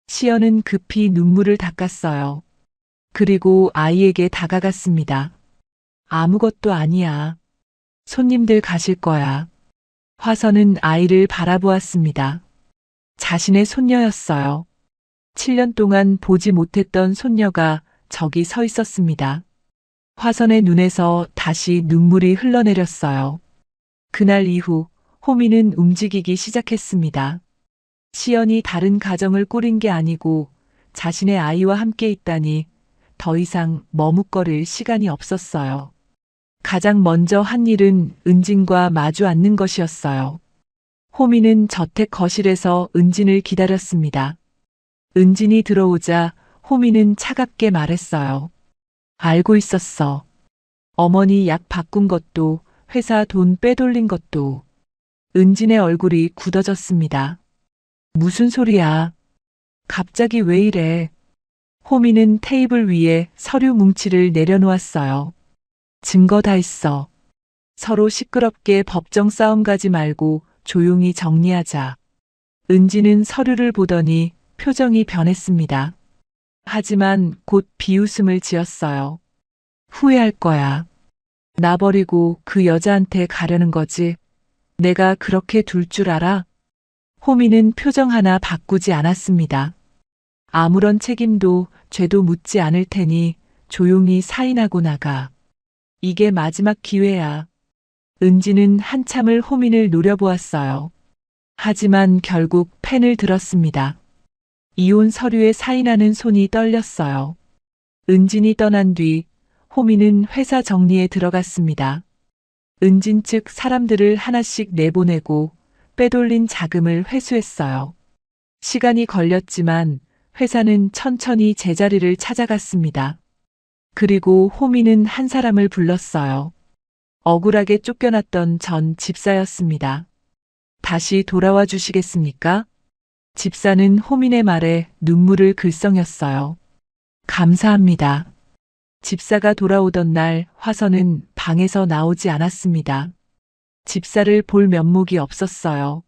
시연은 급히 눈물을 닦았어요. 그리고 아이에게 다가갔습니다. 아무것도 아니야. 손님들 가실 거야. 화선은 아이를 바라보았습니다. 자신의 손녀였어요. 7년 동안 보지 못했던 손녀가 저기 서 있었습니다. 화선의 눈에서 다시 눈물이 흘러내렸어요. 그날 이후 호미는 움직이기 시작했습니다. 시연이 다른 가정을 꾸린 게 아니고 자신의 아이와 함께 있다니 더 이상 머뭇거릴 시간이 없었어요. 가장 먼저 한 일은 은진과 마주 앉는 것이었어요. 호미는 저택 거실에서 은진을 기다렸습니다. 은진이 들어오자 호미는 차갑게 말했어요. 알고 있었어. 어머니 약 바꾼 것도 회사 돈 빼돌린 것도. 은진의 얼굴이 굳어졌습니다. 무슨 소리야? 갑자기 왜 이래? 호미는 테이블 위에 서류 뭉치를 내려놓았어요. 증거 다 있어. 서로 시끄럽게 법정 싸움 가지 말고 조용히 정리하자. 은지는 서류를 보더니 표정이 변했습니다. 하지만 곧 비웃음을 지었어요. 후회할 거야. 나 버리고 그 여자한테 가려는 거지. 내가 그렇게 둘 줄 알아? 호미는 표정 하나 바꾸지 않았습니다. 아무런 책임도 죄도 묻지 않을 테니 조용히 사인하고 나가. 이게 마지막 기회야. 은지는 한참을 호민을 노려보았어요. 하지만 결국 펜을 들었습니다. 이혼 서류에 사인하는 손이 떨렸어요. 은진이 떠난 뒤 호민은 회사 정리에 들어갔습니다. 은진 측 사람들을 하나씩 내보내고 빼돌린 자금을 회수했어요. 시간이 걸렸지만 회사는 천천히 제자리를 찾아갔습니다. 그리고 호미는 한 사람을 불렀어요. 억울하게 쫓겨났던 전 집사였습니다. 다시 돌아와 주시겠습니까? 집사는 호민의 말에 눈물을 글썽였어요. 감사합니다. 집사가 돌아오던 날 화선은 방에서 나오지 않았습니다. 집사를 볼 면목이 없었어요.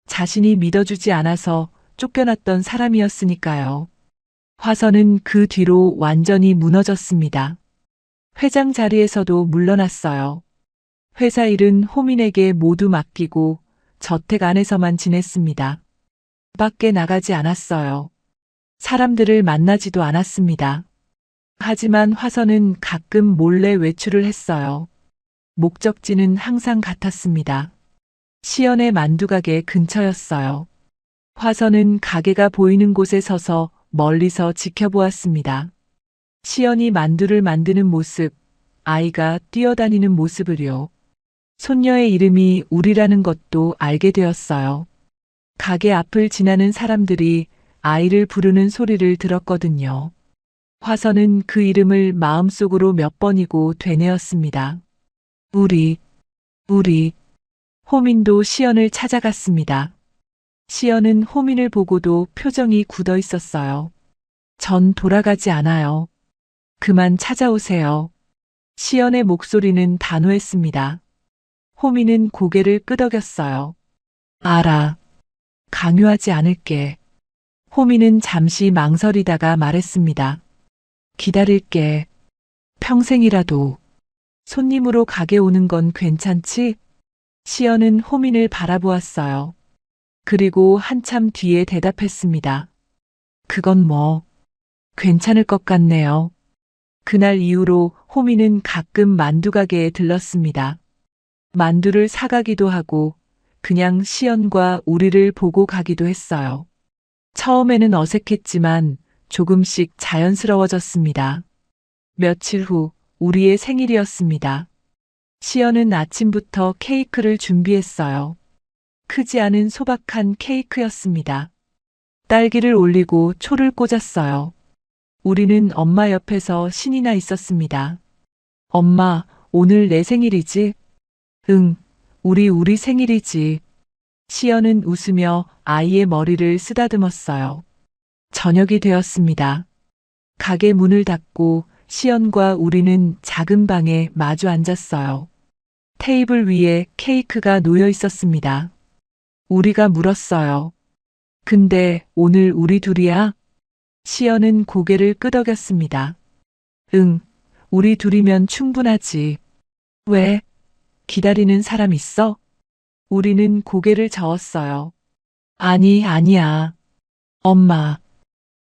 자신이 믿어주지 않아서 쫓겨났던 사람이었으니까요. 화선은 그 뒤로 완전히 무너졌습니다. 회장 자리에서도 물러났어요. 회사 일은 호민에게 모두 맡기고 저택 안에서만 지냈습니다. 밖에 나가지 않았어요. 사람들을 만나지도 않았습니다. 하지만 화선은 가끔 몰래 외출을 했어요. 목적지는 항상 같았습니다. 시연의 만두가게 근처였어요. 화선은 가게가 보이는 곳에 서서 멀리서 지켜보았습니다. 시연이 만두를 만드는 모습, 아이가 뛰어다니는 모습을요. 손녀의 이름이 우리라는 것도 알게 되었어요. 가게 앞을 지나는 사람들이 아이를 부르는 소리를 들었거든요. 화선은 그 이름을 마음속으로 몇 번이고 되뇌었습니다. 우리. 호민도 시연을 찾아갔습니다. 시연은 호민을 보고도 표정이 굳어 있었어요. 전 돌아가지 않아요. 그만 찾아오세요. 시연의 목소리는 단호했습니다. 호민은 고개를 끄덕였어요. 알아. 강요하지 않을게. 호미는 잠시 망설이다가 말했습니다. 기다릴게. 평생이라도. 손님으로 가게 오는 건 괜찮지? 시연은 호민을 바라보았어요. 그리고 한참 뒤에 대답했습니다. 그건 뭐, 괜찮을 것 같네요. 그날 이후로 호민은 가끔 만두 가게에 들렀습니다. 만두를 사가기도 하고 그냥 시연과 우리를 보고 가기도 했어요. 처음에는 어색했지만 조금씩 자연스러워졌습니다. 며칠 후 우리의 생일이었습니다. 시연은 아침부터 케이크를 준비했어요. 크지 않은 소박한 케이크였습니다. 딸기를 올리고 초를 꽂았어요. 우리는 엄마 옆에서 신이 나 있었습니다. 엄마, 오늘 내 생일이지? 응, 우리 생일이지. 시연은 웃으며 아이의 머리를 쓰다듬었어요. 저녁이 되었습니다. 가게 문을 닫고 시연과 우리는 작은 방에 마주 앉았어요. 테이블 위에 케이크가 놓여 있었습니다. 우리가 물었어요. 근데 오늘 우리 둘이야? 시연은 고개를 끄덕였습니다. 응, 우리 둘이면 충분하지. 왜? 기다리는 사람 있어? 우리는 고개를 저었어요. 아니야. 엄마.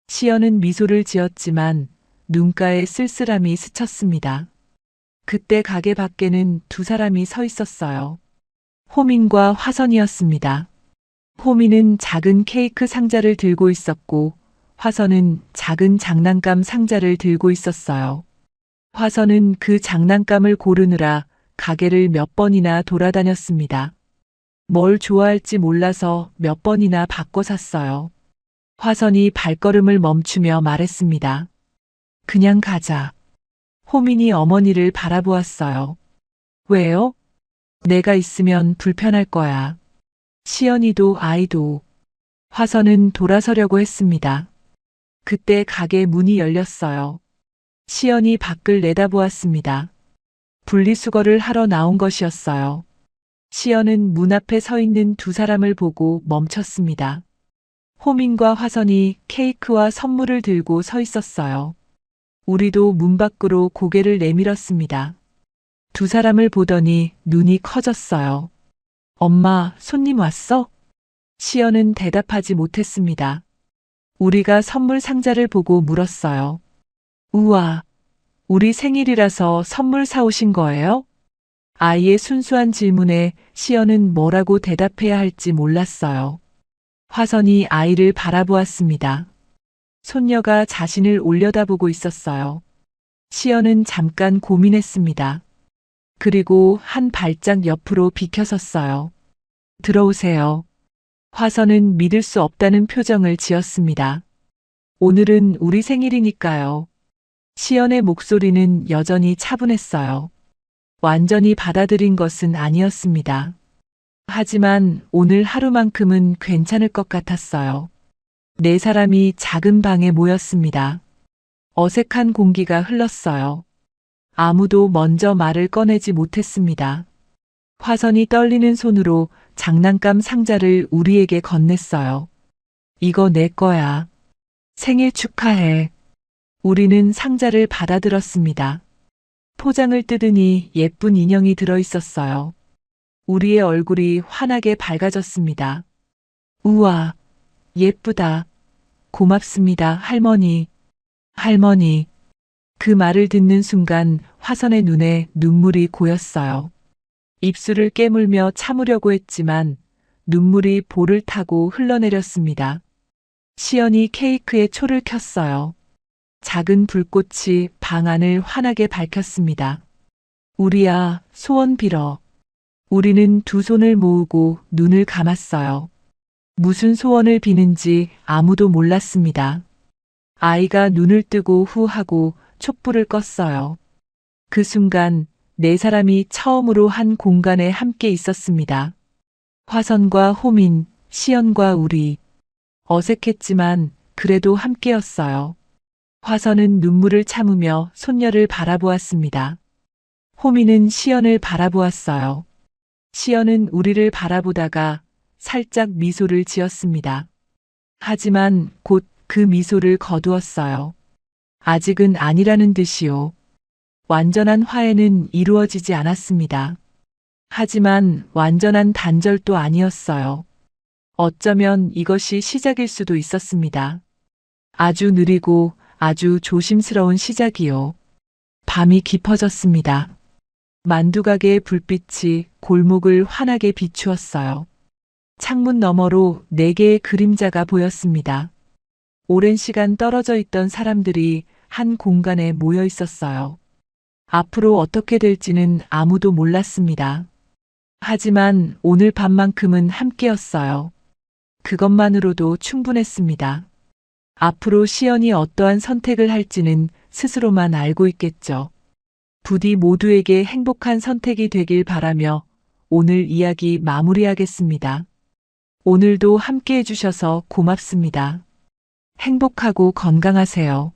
시연은 미소를 지었지만 눈가에 쓸쓸함이 스쳤습니다. 그때 가게 밖에는 두 사람이 서 있었어요. 호민과 화선이었습니다. 호민은 작은 케이크 상자를 들고 있었고 화선은 작은 장난감 상자를 들고 있었어요. 화선은 그 장난감을 고르느라 가게를 몇 번이나 돌아다녔습니다. 뭘 좋아할지 몰라서 몇 번이나 바꿔 샀어요. 화선이 발걸음을 멈추며 말했습니다. 그냥 가자. 호민이 어머니를 바라보았어요. 왜요? 내가 있으면 불편할 거야. 시연이도 아이도. 화선은 돌아서려고 했습니다. 그때 가게 문이 열렸어요. 시연이 밖을 내다보았습니다. 분리수거를 하러 나온 것이었어요. 시연은 문 앞에 서 있는 두 사람을 보고 멈췄습니다. 호민과 화선이 케이크와 선물을 들고 서 있었어요. 우리도 문 밖으로 고개를 내밀었습니다. 두 사람을 보더니 눈이 커졌어요. 엄마, 손님 왔어? 시연은 대답하지 못했습니다. 우리가 선물 상자를 보고 물었어요. 우와, 우리 생일이라서 선물 사오신 거예요? 아이의 순수한 질문에 시연은 뭐라고 대답해야 할지 몰랐어요. 화선이 아이를 바라보았습니다. 손녀가 자신을 올려다보고 있었어요. 시연은 잠깐 고민했습니다. 그리고 한 발짝 옆으로 비켜섰어요. 들어오세요. 화선은 믿을 수 없다는 표정을 지었습니다. 오늘은 우리 생일이니까요. 시연의 목소리는 여전히 차분했어요. 완전히 받아들인 것은 아니었습니다. 하지만 오늘 하루만큼은 괜찮을 것 같았어요. 네 사람이 작은 방에 모였습니다. 어색한 공기가 흘렀어요. 아무도 먼저 말을 꺼내지 못했습니다. 화선이 떨리는 손으로 장난감 상자를 우리에게 건넸어요. 이거 내 거야. 생일 축하해. 우리는 상자를 받아들었습니다. 포장을 뜯으니 예쁜 인형이 들어 있었어요. 우리의 얼굴이 환하게 밝아졌습니다. 우와, 예쁘다. 고맙습니다, 할머니. 할머니. 그 말을 듣는 순간 화선의 눈에 눈물이 고였어요. 입술을 깨물며 참으려고 했지만 눈물이 볼을 타고 흘러내렸습니다. 시연이 케이크에 초를 켰어요. 작은 불꽃이 방 안을 환하게 밝혔습니다. 우리야, 소원 빌어. 우리는 두 손을 모으고 눈을 감았어요. 무슨 소원을 비는지 아무도 몰랐습니다. 아이가 눈을 뜨고 후 하고 촛불을 껐어요. 그 순간 네 사람이 처음으로 한 공간에 함께 있었습니다. 화선과 호민, 시연과 우리. 어색했지만 그래도 함께였어요. 화선은 눈물을 참으며 손녀를 바라보았습니다. 호민은 시연을 바라보았어요. 시연은 우리를 바라보다가 살짝 미소를 지었습니다. 하지만 곧 그 미소를 거두었어요. 아직은 아니라는 듯이요. 완전한 화해는 이루어지지 않았습니다. 하지만 완전한 단절도 아니었어요. 어쩌면 이것이 시작일 수도 있었습니다. 아주 느리고 아주 조심스러운 시작이요. 밤이 깊어졌습니다. 만두가게의 불빛이 골목을 환하게 비추었어요. 창문 너머로 네 개의 그림자가 보였습니다. 오랜 시간 떨어져 있던 사람들이 한 공간에 모여 있었어요. 앞으로 어떻게 될지는 아무도 몰랐습니다. 하지만 오늘 밤만큼은 함께였어요. 그것만으로도 충분했습니다. 앞으로 시연이 어떠한 선택을 할지는 스스로만 알고 있겠죠. 부디 모두에게 행복한 선택이 되길 바라며 오늘 이야기 마무리하겠습니다. 오늘도 함께 해주셔서 고맙습니다. 행복하고 건강하세요.